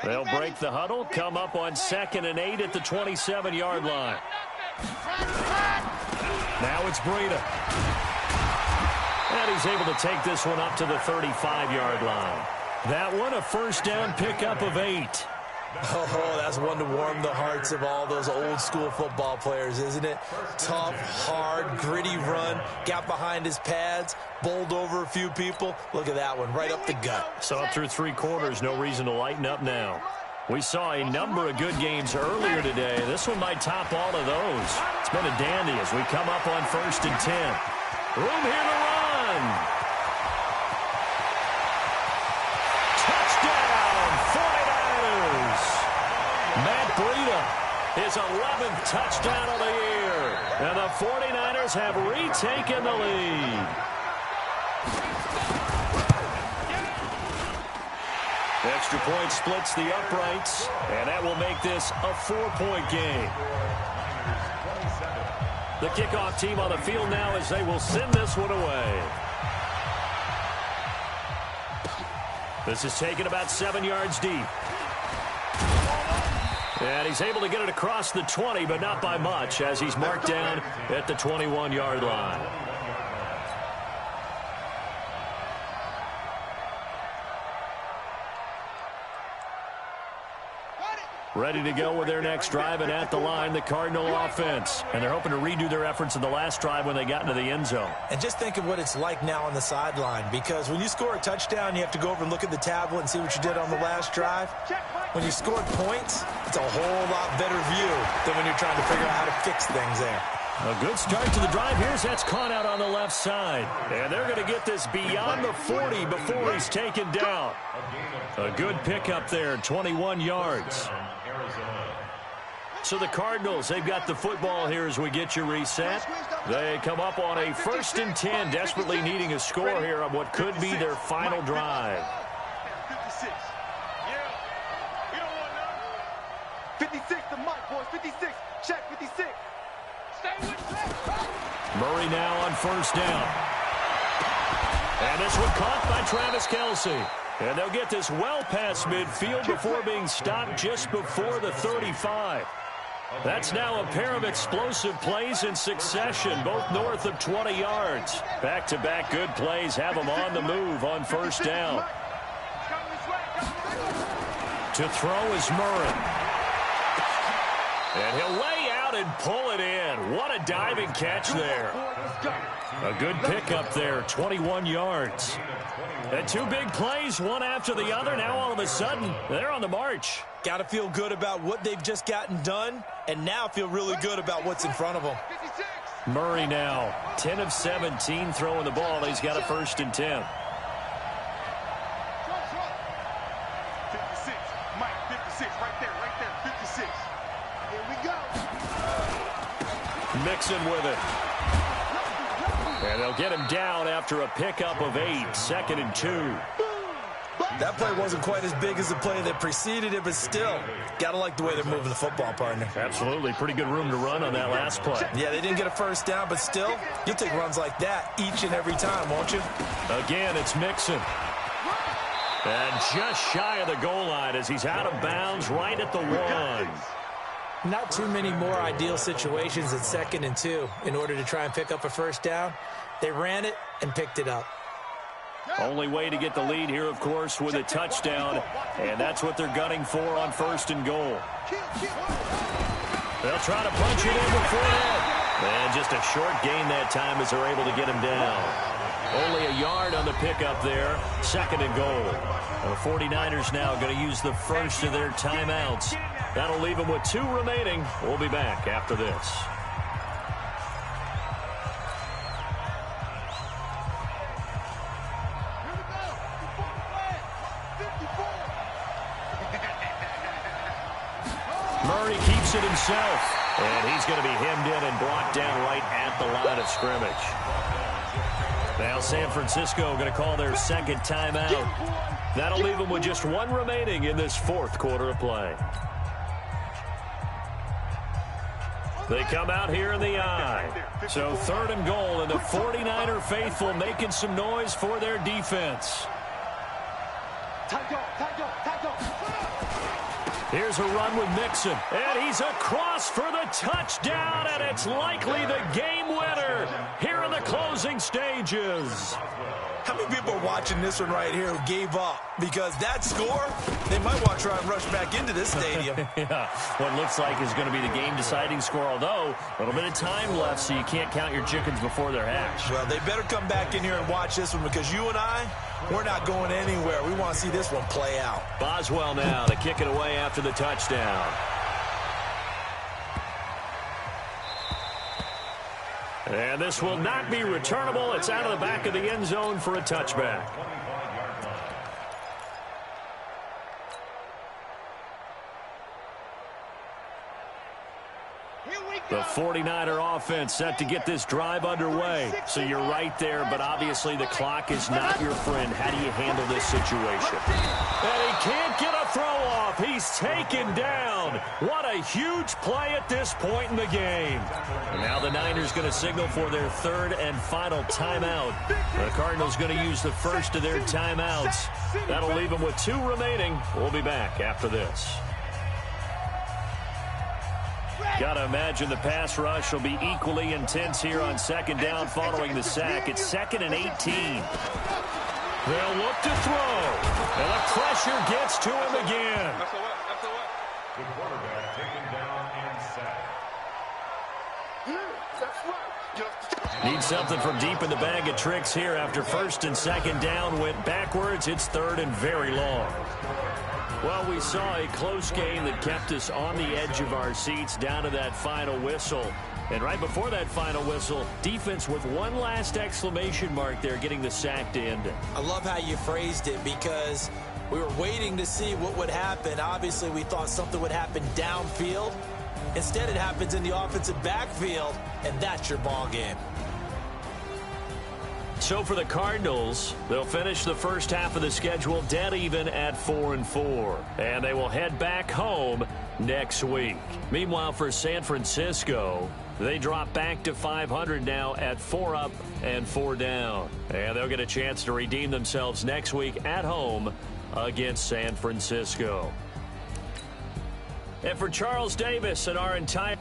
They'll break the huddle, come up on 2nd and 8 at the 27-yard line. Now it's Breida. And he's able to take this one up to the 35-yard line. That one a 1st down pickup of 8. Oh, that's one to warm the hearts of all those old school football players, isn't it? Tough, hard, gritty run, got behind his pads, bowled over a few people. Look at that one, right up the gut. So up through 3 quarters, no reason to lighten up now. We saw a number of good games earlier today. This one might top all of those. It's been a dandy as we come up on 1st and 10. Room here to run. Touchdown, 49ers. Matt Breida, his 11th touchdown of the year. And the 49ers have retaken the lead. Extra point splits the uprights, and that will make this a 4-point game. The kickoff team on the field now as they will send this one away. This is taken about 7 yards deep. And he's able to get it across the 20, but not by much, as he's marked down at the 21-yard line. Ready to go with their next drive, and at the line, the Cardinal offense. And they're hoping to redo their efforts in the last drive when they got into the end zone. And just think of what it's like now on the sideline, because when you score a touchdown, you have to go over and look at the tablet and see what you did on the last drive. When you scored points, it's a whole lot better view than when you're trying to figure out how to fix things there. A good start to the drive. Here's that's caught out on the left side. And they're going to get this beyond the 40 before he's taken down. A good pickup there, 21 yards. So the Cardinals, they've got the football here as we get you reset. They come up on a 1st and 10, desperately needing a score here on what could be their final drive. 56. Yeah. We don't want none. 56 to Mike, boys. 56. Check 56. Stay with that. Murray now on 1st down. And this one caught by Travis Kelce. And they'll get this well past midfield before being stopped just before the 35. That's now a pair of explosive plays in succession, both north of 20 yards. Back-to-back good plays have them on the move on 1st down. To throw is Murray. And he'll lay out and pull it in. What a diving catch there. A good pickup there, 21 yards. And 2 big plays, one after the other. Now all of a sudden, they're on the march. Got to feel good about what they've just gotten done, and now feel really good about what's in front of them. Murray now, 10 of 17 throwing the ball. He's got a 1st and 10. 56. Mike, 56. Right there. 56. Here we go. Mixon with it. And they'll get him down after a pickup of 8, 2nd and 2. That play wasn't quite as big as the play that preceded it, but still, got to like the way they're moving the football, partner. Absolutely. Pretty good room to run on that last play. Yeah, they didn't get a 1st down, but still, you'll take runs like that each and every time, won't you? Again, it's Mixon. And just shy of the goal line as he's out of bounds right at the 1. Not too many more ideal situations at 2nd and 2 in order to try and pick up a 1st down. They ran it and picked it up. Only way to get the lead here, of course, with a touchdown, and that's what they're gunning for on 1st and goal. They'll try to punch it in before that. And just a short gain that time as they're able to get him down. Only a yard on the pickup there, 2nd and goal. The 49ers now going to use the first of their timeouts. That'll leave them with 2 remaining. We'll be back after this. Murray keeps it himself, and he's going to be hemmed in and brought down right at the line of scrimmage. Now San Francisco going to call their 2nd timeout. That'll leave them with just 1 remaining in this 4th quarter of play. They come out here in the eye. So 3rd and goal, and the 49er faithful making some noise for their defense. Here's a run with Mixon, and he's across for the touchdown, and it's likely the game winner here in the closing stages. How many people are watching this one right here who gave up? Because that score, they might want to try and rush back into this stadium. Yeah, what looks like is going to be the game-deciding score, although a little bit of time left, so you can't count your chickens before they're hatched. Well, they better come back in here and watch this one, because you and I, we're not going anywhere. We want to see this one play out. Boswell now to kick it away after the touchdown. And this will not be returnable. It's out of the back of the end zone for a touchback. The 49er offense set to get this drive underway. So you're right there, but obviously the clock is not your friend. How do you handle this situation? And he can't get a throw off. He's taken down. What a huge play at this point in the game. And now the Niners going to signal for their 3rd and final timeout. The Cardinals going to use the first of their timeouts. That'll leave them with 2 remaining. We'll be back after this. Got to imagine the pass rush will be equally intense here on 2nd down following the sack. It's 2nd and 18. They'll look to throw. And the pressure gets to him again. The quarterback taken down and sacked. Need something from deep in the bag of tricks here after 1st and 2nd down went backwards. It's 3rd and very long. Well, we saw a close game that kept us on the edge of our seats down to that final whistle. And right before that final whistle, defense with one last exclamation mark there, getting the sack to end it. I love how you phrased it because we were waiting to see what would happen. Obviously, we thought something would happen downfield. Instead, it happens in the offensive backfield, and that's your ball game. So for the Cardinals, they'll finish the first half of the schedule dead even at 4-4. And they will head back home next week. Meanwhile, for San Francisco, they drop back to 500 now at 4 up and 4 down. And they'll get a chance to redeem themselves next week at home against San Francisco. And for Charles Davis and our entire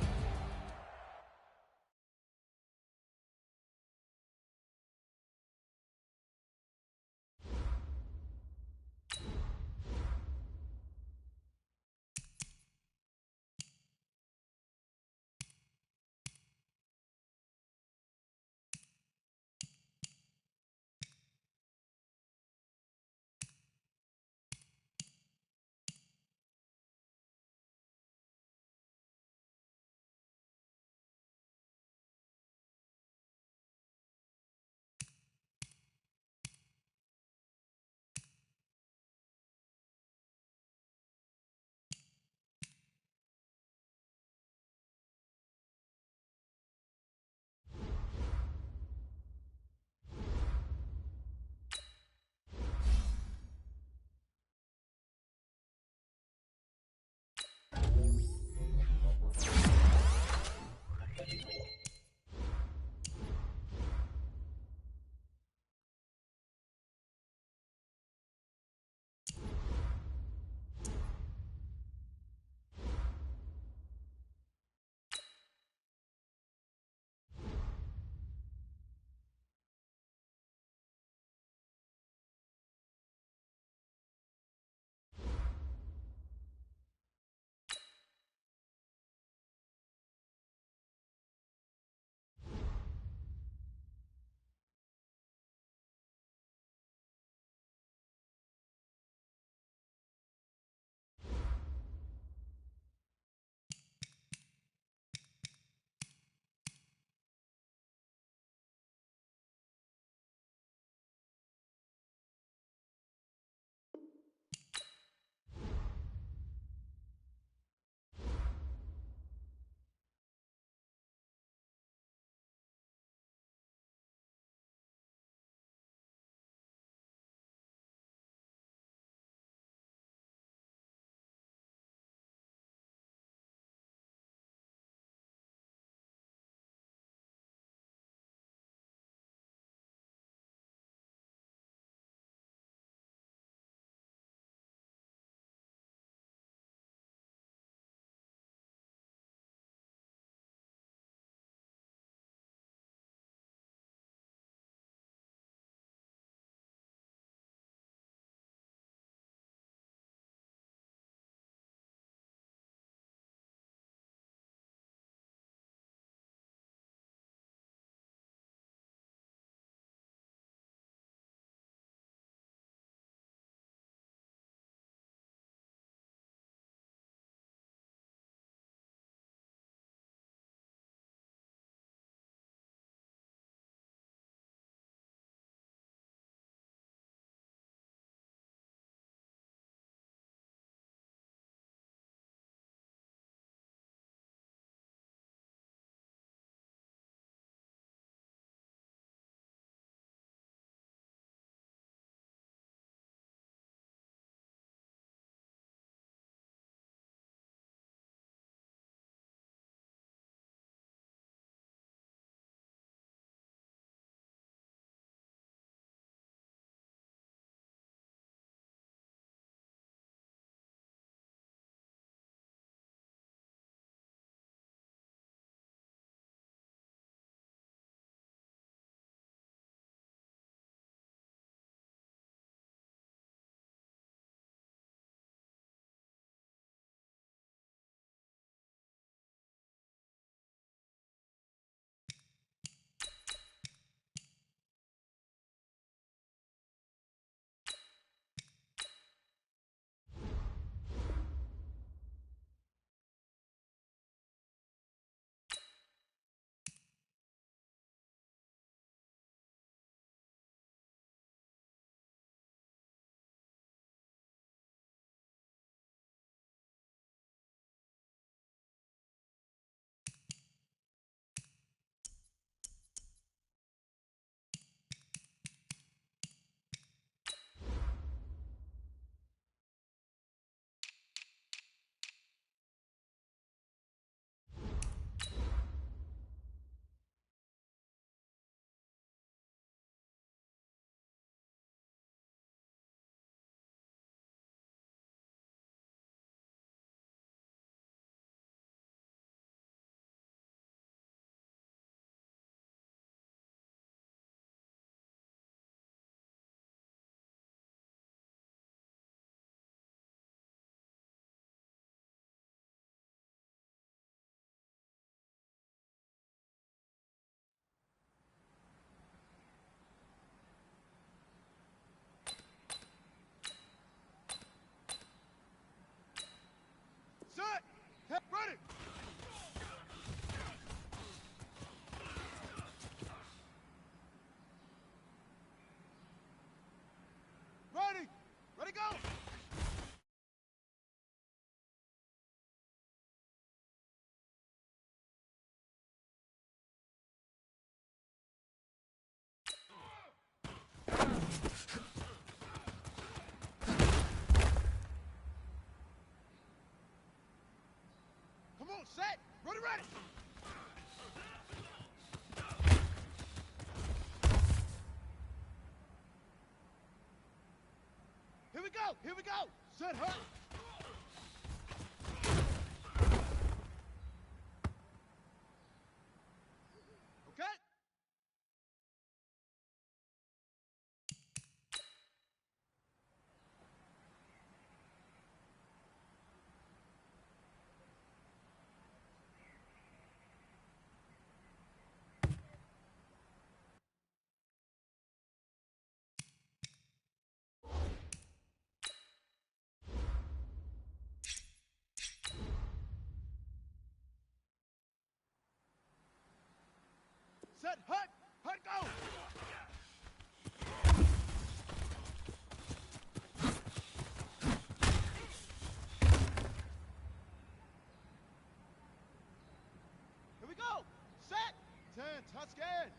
set, ready, ready. Here we go. Set, hurt. Okay. Set, hut, go! Here we go! Set! 10, Tuscan!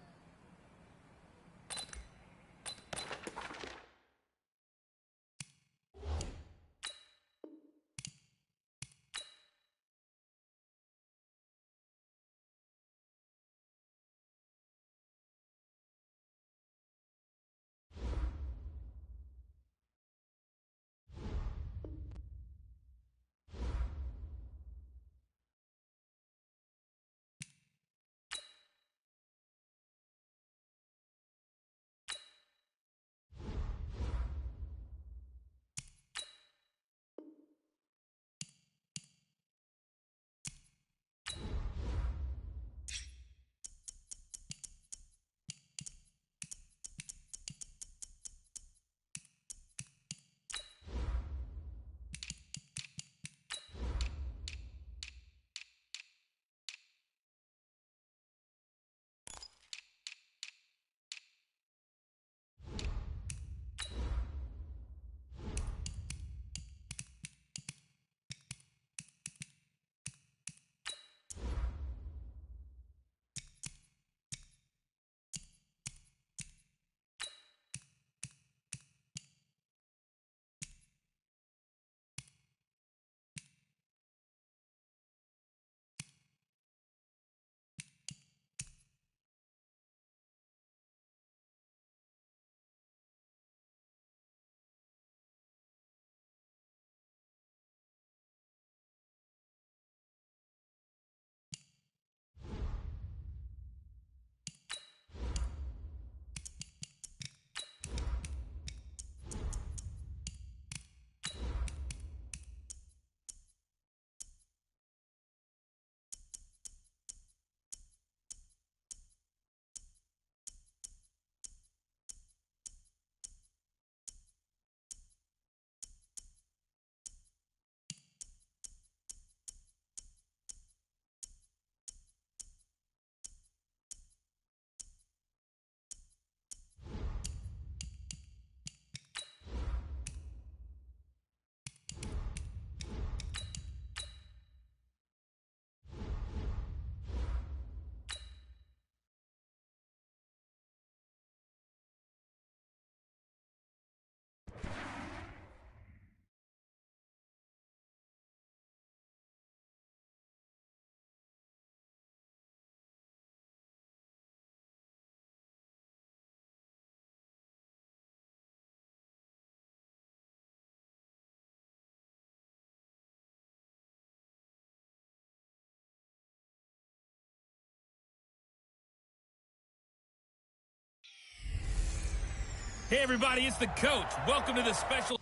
Hey, everybody, it's the coach. Welcome to the special.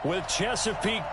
With Chesapeake.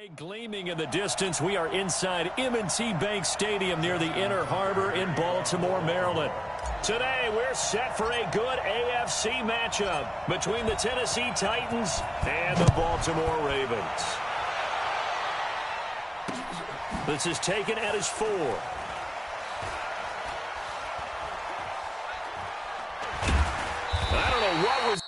Gleaming in the distance, we are inside M&T Bank Stadium near the Inner Harbor in Baltimore, Maryland. Today, we're set for a good AFC matchup between the Tennessee Titans and the Baltimore Ravens. This is taken at his 4. I don't know what was...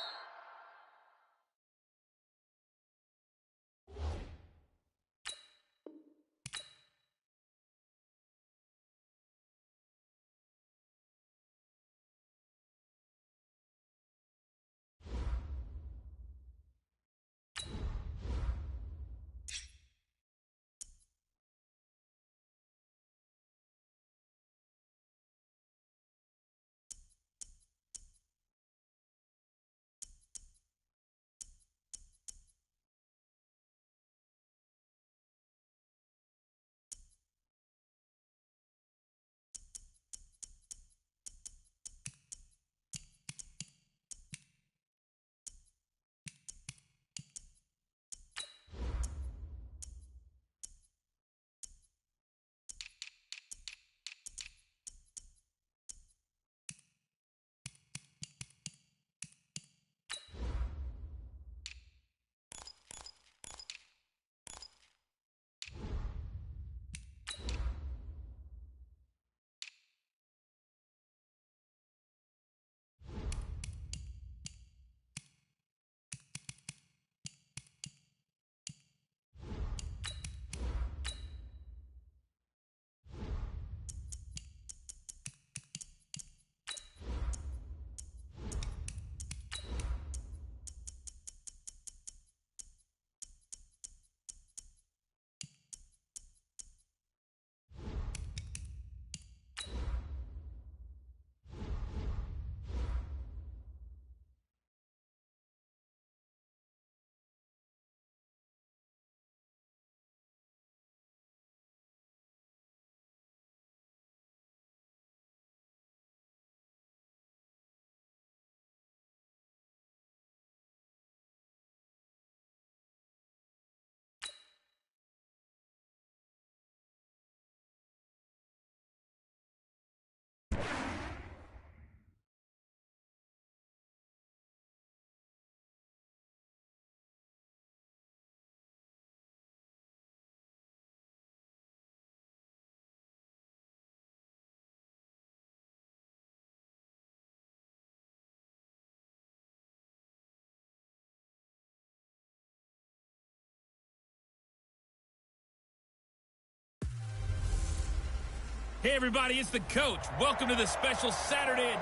Hey, everybody, it's the coach. Welcome to the special Saturday.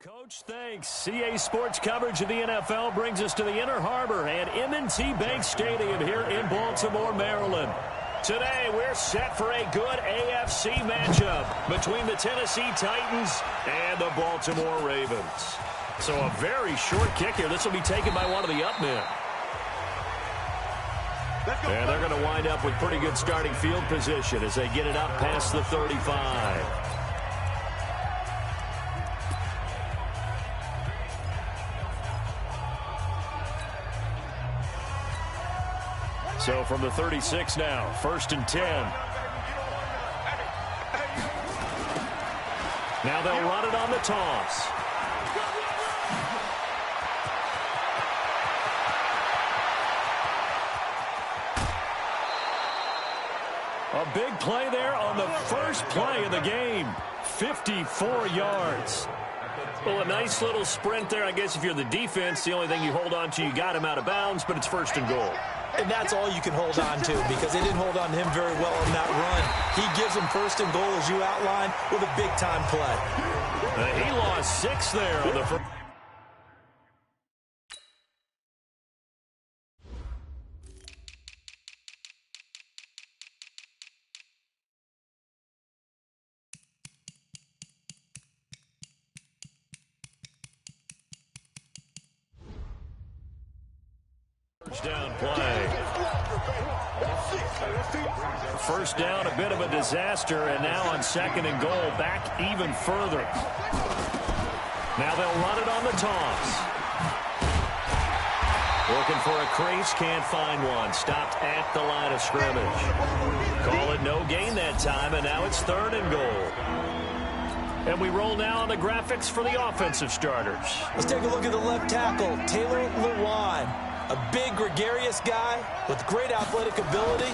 Coach, thanks. CA Sports coverage of the NFL brings us to the Inner Harbor at M&T Bank Stadium here in Baltimore, Maryland. Today, we're set for a good AFC matchup between the Tennessee Titans and the Baltimore Ravens. So a very short kick here. This will be taken by one of the up men. And they're going to wind up with pretty good starting field position as they get it up past the 35. So from the 36 now, 1st and 10. Now they'll run it on the toss. A big play there on the first play of the game. 54 yards. Well, a nice little sprint there. I guess if you're the defense, the only thing you hold on to, you got him out of bounds, but it's 1st and goal. And that's all you can hold on to because they didn't hold on to him very well on that run. He gives them first and goal, as you outlined, with a big-time play. He lost 6 there on the first. First down play. First down, a bit of a disaster, and now on second and goal, back even further. Now they'll run it on the toss. Looking for a crease, can't find one. Stopped at the line of scrimmage. Call it no gain that time, and now it's third and goal. And we roll now on the graphics for the offensive starters. Let's take a look at the left tackle, Taylor Lewan. A big, gregarious guy with great athletic ability.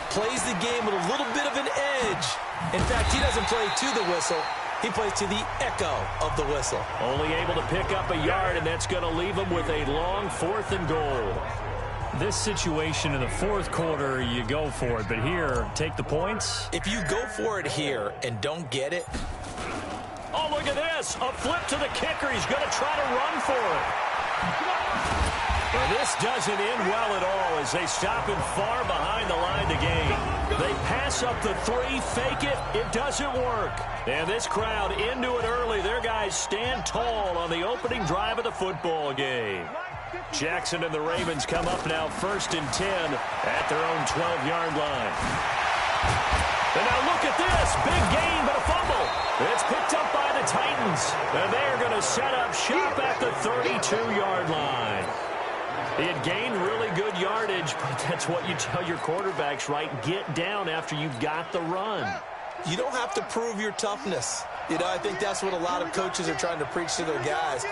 Plays the game with a little bit of an edge. In fact, he doesn't play to the whistle. He plays to the echo of the whistle. Only able to pick up a yard, and that's going to leave him with a long fourth and goal. This situation in the fourth quarter, you go for it. But here, take the points. If you go for it here and don't get it. Oh, look at this. A flip to the kicker. He's going to try to run for it. Well, this doesn't end well at all as they stop him far behind the line to gain. They pass up the 3, fake it. It doesn't work. And this crowd into it early. Their guys stand tall on the opening drive of the football game. Jackson and the Ravens come up now first and 10 at their own 12-yard line. And now look at this. Big gain, but a fumble. It's picked up by the Titans. And they're going to set up shop at the 32-yard line. He had gained really good yardage, but that's what you tell your quarterbacks, right? Get down after you've got the run. You don't have to prove your toughness. You know, I think that's what a lot of coaches are trying to preach to their guys.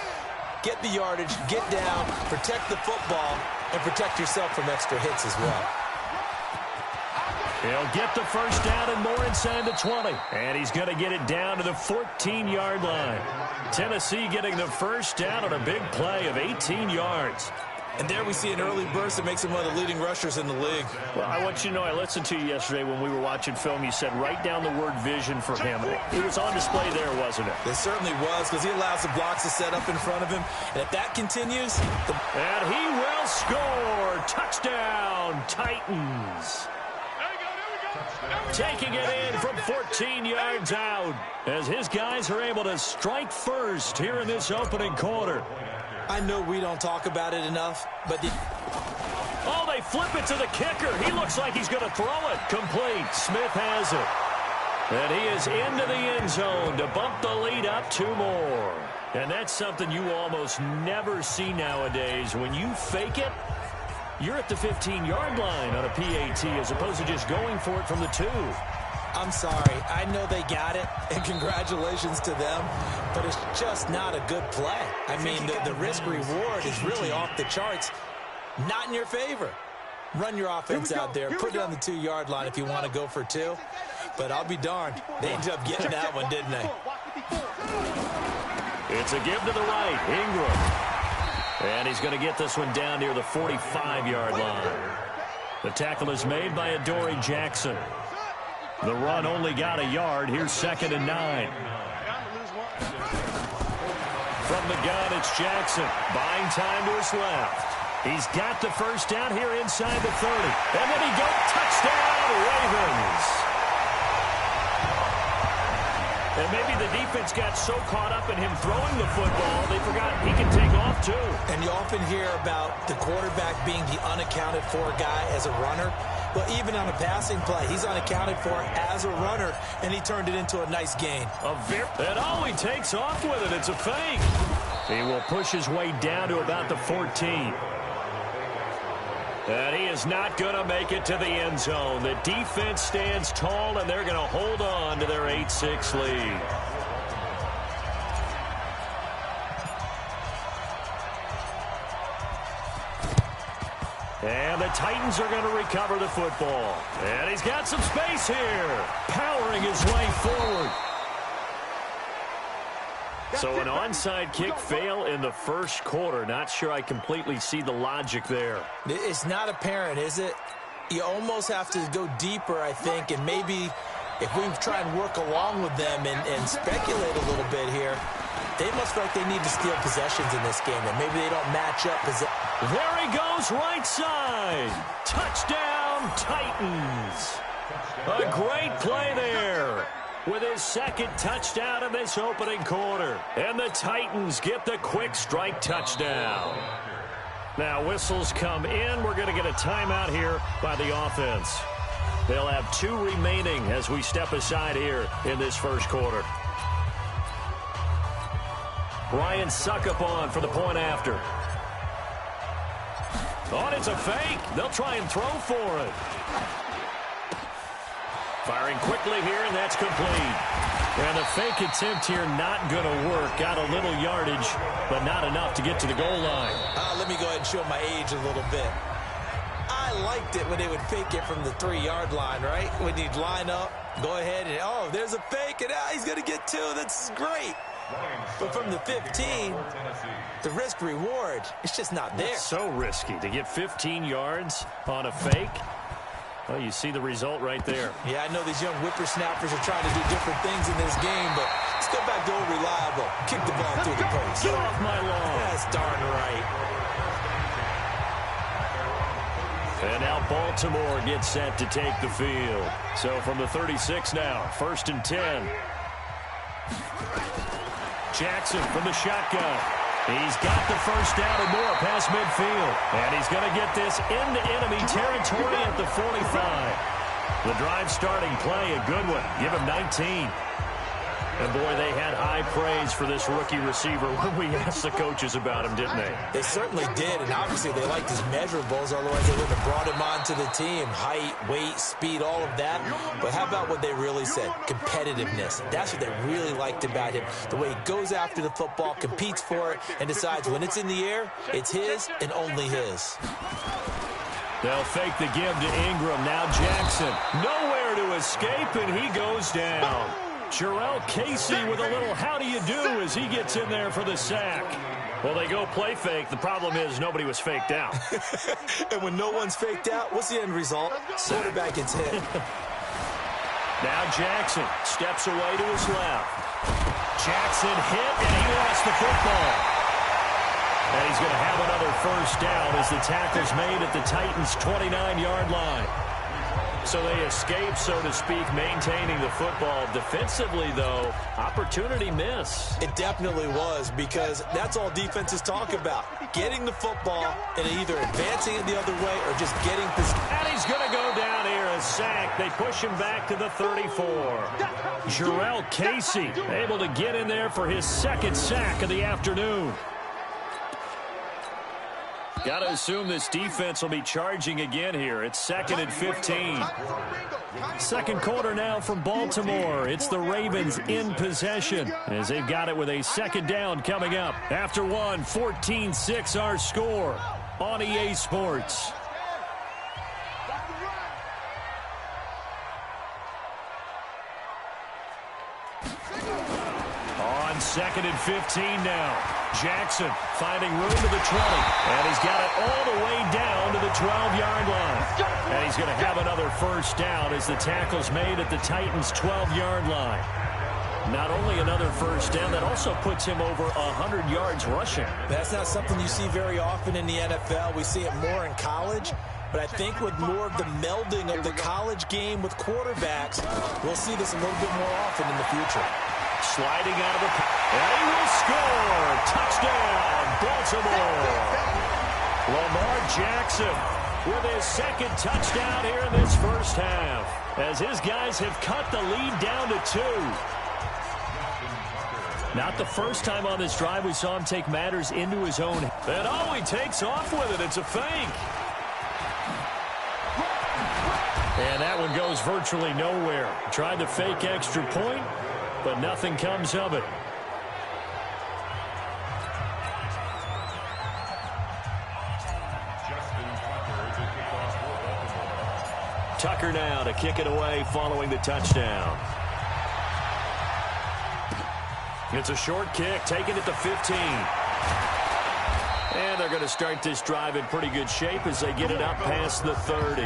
Get the yardage, get down, protect the football, and protect yourself from extra hits as well. He'll get the first down and more inside the 20. And he's going to get it down to the 14-yard line. Tennessee getting the first down on a big play of 18 yards. And there we see an early burst that makes him one of the leading rushers in the league. Well, I want you to know, I listened to you yesterday when we were watching film. You said write down the word vision for him. It was on display there, wasn't it? It certainly was, because he allows the blocks to set up in front of him. And if that continues... And he will score. Touchdown, Titans. Taking it in from 14 yards out as his guys are able to strike first here in this opening quarter. I know we don't talk about it enough, but... Oh, they flip it to the kicker. He looks like he's going to throw it. Complete. Smith has it. And he is into the end zone to bump the lead up 2 more. And that's something you almost never see nowadays. When you fake it, you're at the 15-yard line on a PAT as opposed to just going for it from the 2. I'm sorry. I know they got it, and congratulations to them, but it's just not a good play. I mean, the risk-reward is really off the charts, not in your favor. Run your offense out there. Put it on the 2-yard line if you want to go for 2, but I'll be darned. They ended up getting that one, didn't they? It's a give to the right. Ingram. And he's going to get this one down near the 45-yard line. The tackle is made by Adoree Jackson. The run only got a yard. Here's 2nd and 9. From the gun, it's Jackson. Buying time to his left. He's got the first down here inside the 30. And then he goes, touchdown, Ravens. And maybe the defense got so caught up in him throwing the football, they forgot he can take off too. And you often hear about the quarterback being the unaccounted for guy as a runner. Well, even on a passing play, he's unaccounted for as a runner, and he turned it into a nice gain. And all he takes off with it, it's a fake. He will push his way down to about the 14. And he is not going to make it to the end zone. The defense stands tall, and they're going to hold on to their 8-6 lead. And the Titans are going to recover the football. And he's got some space here, powering his way forward. So an onside kick fail in the first quarter. Not sure I completely see the logic there. It's not apparent, is it? You almost have to go deeper, I think, and maybe if we try and work along with them and speculate a little bit here, they must feel like they need to steal possessions in this game, and maybe they don't match up. There he goes, right side. Touchdown, Titans. A great play there with his second touchdown in this opening quarter. And the Titans get the quick strike touchdown. Now whistles come in. We're going to get a timeout here by the offense. They'll have 2 remaining as we step aside here in this first quarter. Ryan Suckup on for the point after. Oh, it's a fake. They'll try and throw for it. Firing quickly here, and that's complete. And the fake attempt here not going to work. Got a little yardage, but not enough to get to the goal line. Let me go ahead and show my age a little bit. I liked it when they would fake it from the 3-yard line, right? When you'd line up, go ahead, and oh, there's a fake, and he's going to get 2. That's great. But from the 15, the risk-reward, it's just not there. It's so risky to get 15 yards on a fake. Well, you see the result right there. Yeah, I know these young whippersnappers are trying to do different things in this game, but let's go back to old reliable. Kick the ball through the post. Get off my lawn. That's darn right. And now Baltimore gets set to take the field. So from the 36 now, 1st and 10. Jackson from the shotgun. He's got the first down and more past midfield. And he's going to get this into enemy territory at the 45. The drive starting play, a good one. Give him 19. And, boy, they had high praise for this rookie receiver when we asked the coaches about him, didn't they? They certainly did, and obviously they liked his measurables, otherwise they wouldn't have brought him onto the team. Height, weight, speed, all of that. But how about what they really said? Competitiveness. That's what they really liked about him. The way he goes after the football, competes for it, and decides when it's in the air, it's his and only his. They'll fake the give to Ingram. Now Jackson. Nowhere to escape, and he goes down. Jarrell Casey with a little how do you do as he gets in there for the sack. Well, they go play fake. The problem is nobody was faked out. And when no one's faked out, what's the end result? Quarterback gets hit. Now Jackson steps away to his left. Jackson hit, and he lost the football. And he's going to have another first down as the tackle's made at the Titans' 29-yard line. So they escape, so to speak, maintaining the football. Defensively, though, opportunity miss. It definitely was, because that's all defenses talk about. Getting the football and either advancing it the other way or just getting possession. And he's going to go down here, a sack. They push him back to the 34. Jarrell Casey able to get in there for his second sack of the afternoon. Got to assume this defense will be charging again here. It's 2nd and 15. Second quarter now from Baltimore. It's the Ravens in possession as they've got it with a second down coming up. After one, 14-6 our score on EA Sports. On 2nd and 15 now. Jackson finding room to the 20, and he's got it all the way down to the 12-yard line. And he's going to have another first down as the tackle's made at the Titans' 12-yard line. Not only another first down, that also puts him over 100 yards rushing. That's not something you see very often in the NFL. We see it more in college. But I think with more of the melding of the college game with quarterbacks, we'll see this a little bit more often in the future. Sliding out of the... And he will score! Touchdown, Baltimore! Lamar Jackson with his second touchdown here in this first half, as his guys have cut the lead down to 2. Not the first time on this drive we saw him take matters into his own. And oh, he takes off with it. It's a fake. And that one goes virtually nowhere. Tried to fake extra point, but nothing comes of it. Tucker now to kick it away following the touchdown. It's a short kick, taking it to 15. And they're going to start this drive in pretty good shape as they get it up past the 30.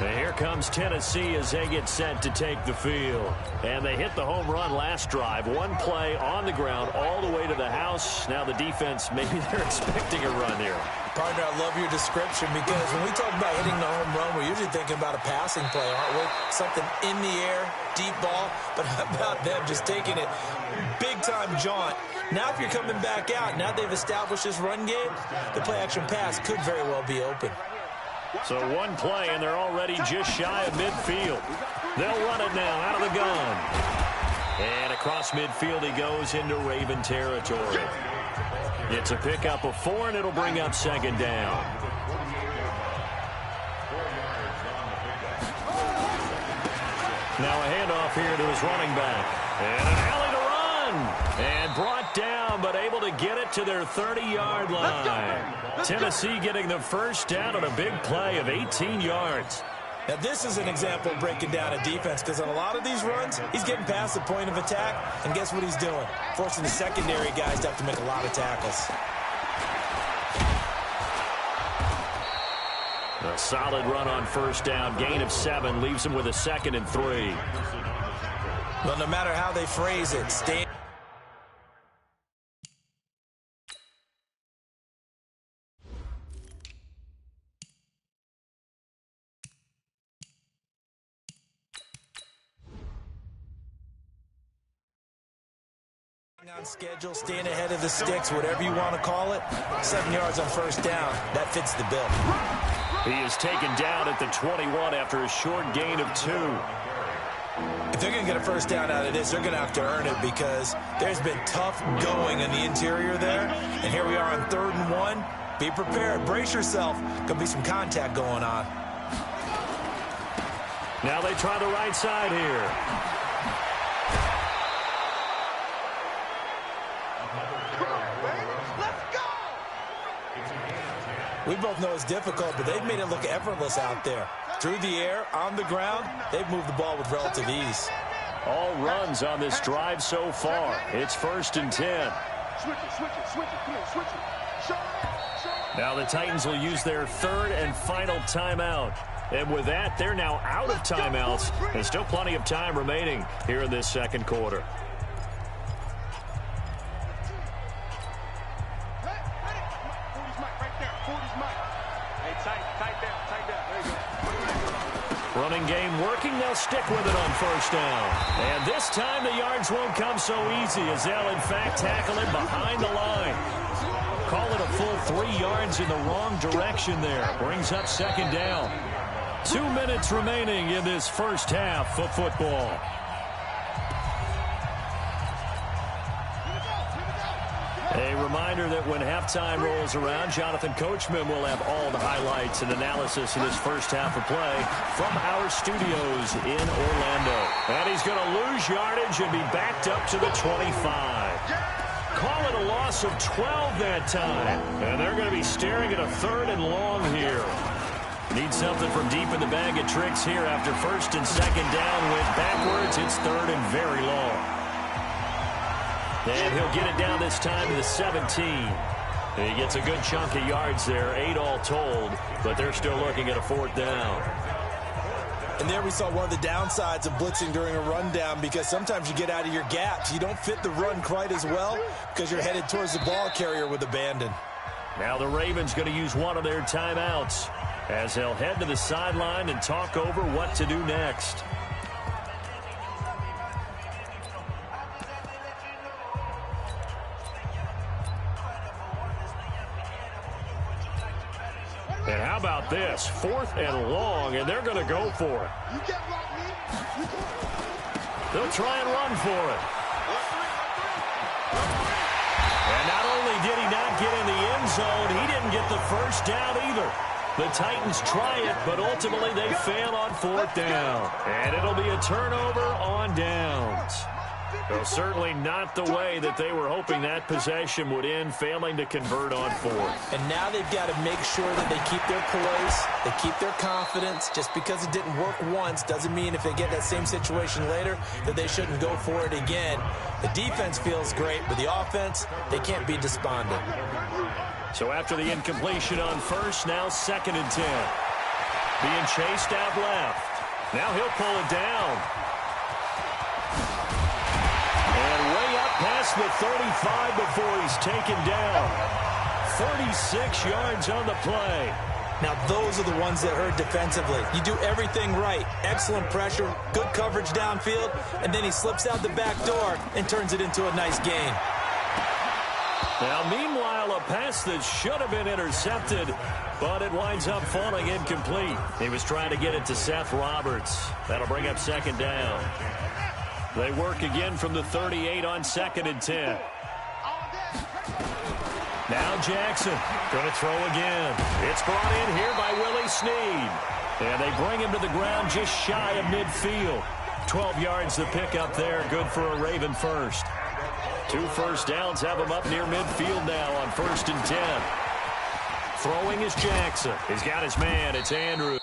And here comes Tennessee as they get set to take the field. And they hit the home run last drive. One play on the ground all the way to the house. Now the defense, maybe they're expecting a run here. Partner, I love your description because when we talk about hitting the home run, we're usually thinking about a passing play, aren't we? Something in the air, deep ball. But how about them just taking it big-time jaunt? Now if you're coming back out, now they've established this run game, the play-action pass could very well be open. So one play, and they're already just shy of midfield. They'll run it now out of the gun. And across midfield he goes into Raven territory. It's a pickup of 4, and it'll bring up second down. Now a handoff here to his running back. And an alley to run. And brought down, but able to get it to their 30-yard line. Tennessee getting the first down on a big play of 18 yards. Now, this is an example of breaking down a defense because on a lot of these runs, he's getting past the point of attack, and guess what he's doing? Forcing the secondary guys to have to make a lot of tackles. A solid run on first down. Gain of 7 leaves him with a 2nd and 3. Well, no matter how they phrase it, stay. On schedule, staying ahead of the sticks, whatever you want to call it. 7 yards on first down. That fits the bill. He is taken down at the 21 after a short gain of 2. If they're going to get a first down out of this, they're going to have to earn it because there's been tough going in the interior there. And here we are on 3rd and 1. Be prepared. Brace yourself. Going to be some contact going on. Now they try the right side here. We both know it's difficult, but they've made it look effortless out there. Through the air, on the ground, they've moved the ball with relative ease. All runs on this drive so far. It's 1st and 10. Now the Titans will use their 3rd and final timeout. And with that, they're now out of timeouts. There's still plenty of time remaining here in this second quarter. Running game working. They'll stick with it on first down. And this time the yards won't come so easy as they'll, in fact, tackle it behind the line. Call it a full 3 yards in the wrong direction there. Brings up second down. 2 minutes remaining in this first half of football. A reminder that when halftime rolls around, Jonathan Coachman will have all the highlights and analysis of this first half of play from our studios in Orlando. And he's going to lose yardage and be backed up to the 25. Call it a loss of 12 that time. And they're going to be staring at a 3rd and long here. Need something from deep in the bag of tricks here after 1st and 2nd down went backwards. It's 3rd and very long. And he'll get it down this time to the 17. And he gets a good chunk of yards there, 8 all told, but they're still looking at a 4th down. And there we saw one of the downsides of blitzing during a rundown because sometimes you get out of your gaps. You don't fit the run quite as well because you're headed towards the ball carrier with abandon. Now the Ravens going to use one of their timeouts as they'll head to the sideline and talk over what to do next. And how about this? 4th and long, and they're going to go for it. They'll try and run for it. And not only did he not get in the end zone, he didn't get the first down either. The Titans try it, but ultimately they fail on 4th down. And it'll be a turnover on downs. Well, certainly not the way that they were hoping that possession would end, failing to convert on fourth. And now they've got to make sure that they keep their poise, they keep their confidence. Just because it didn't work once doesn't mean if they get that same situation later that they shouldn't go for it again. The defense feels great, but the offense, they can't be despondent. So after the incompletion on first, now 2nd and 10. Being chased out left. Now he'll pull it down. And way up past the 35 before he's taken down. 36 yards on the play. Now, those are the ones that hurt defensively. You do everything right. Excellent pressure, good coverage downfield, and then he slips out the back door and turns it into a nice gain. Now, meanwhile, a pass that should have been intercepted, but it winds up falling incomplete. He was trying to get it to Seth Roberts. That'll bring up 2nd down. They work again from the 38 on 2nd and 10. Now Jackson going to throw again. It's brought in here by Willie Snead. And they bring him to the ground just shy of midfield. 12 yards to pick up there. Good for a Raven first. 2 first downs have him up near midfield now on 1st and 10. Throwing is Jackson. He's got his man. It's Andrews.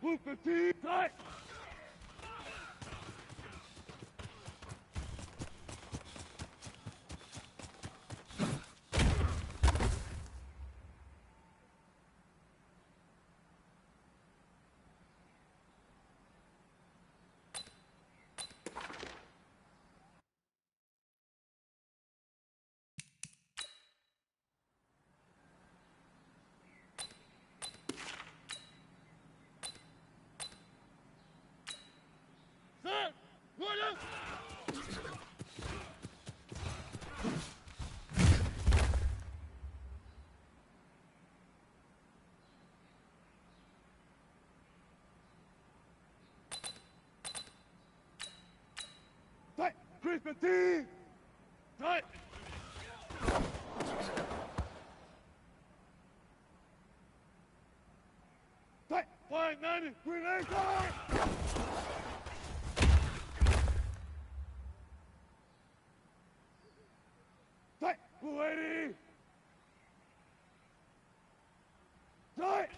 Blue 15, tight! Christmas Eve! Right! Right! 590, grenade time! Right! 280! Right!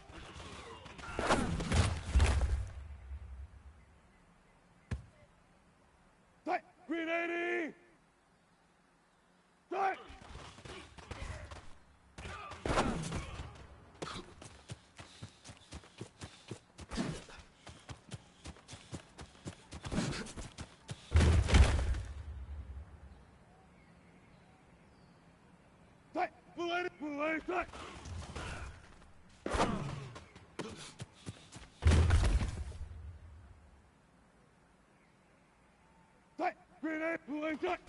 Right! Green 80! Right! Right! Blue 80! Blue 80! Right! Right! Green 80! Blue 80! Right!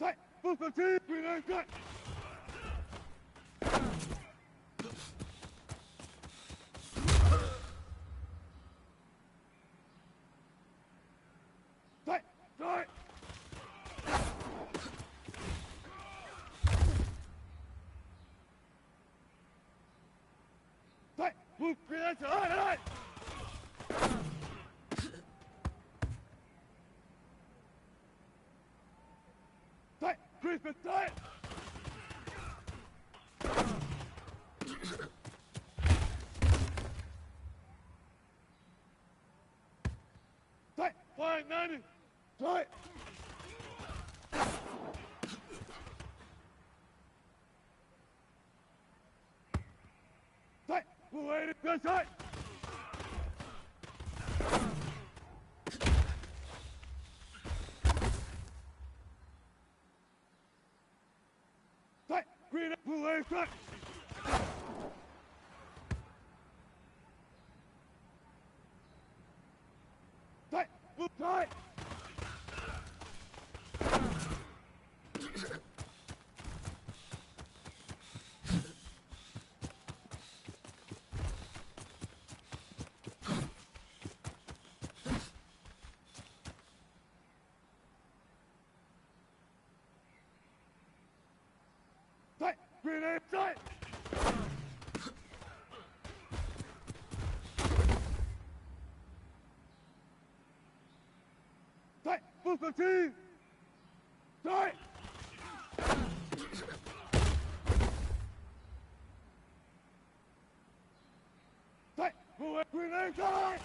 Right! Blue 15! Green 80! Right! Right! Right! Right! Blue green 80! Right! Right! Right! Christmas time! Right! 590! Right! Right! Blue 80! That's right! Right! Green 80! Blue 80! Right! Right! Blue right! Right! Green 80! Right! Right! Blue 15! Right! Right! Blue 80! Green 80! Right!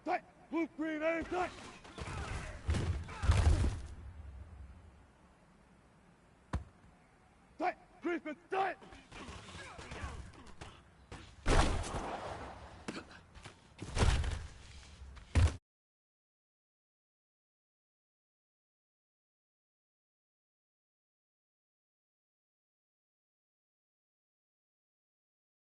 Right! Blue green 80! Right! Right! Christmas time!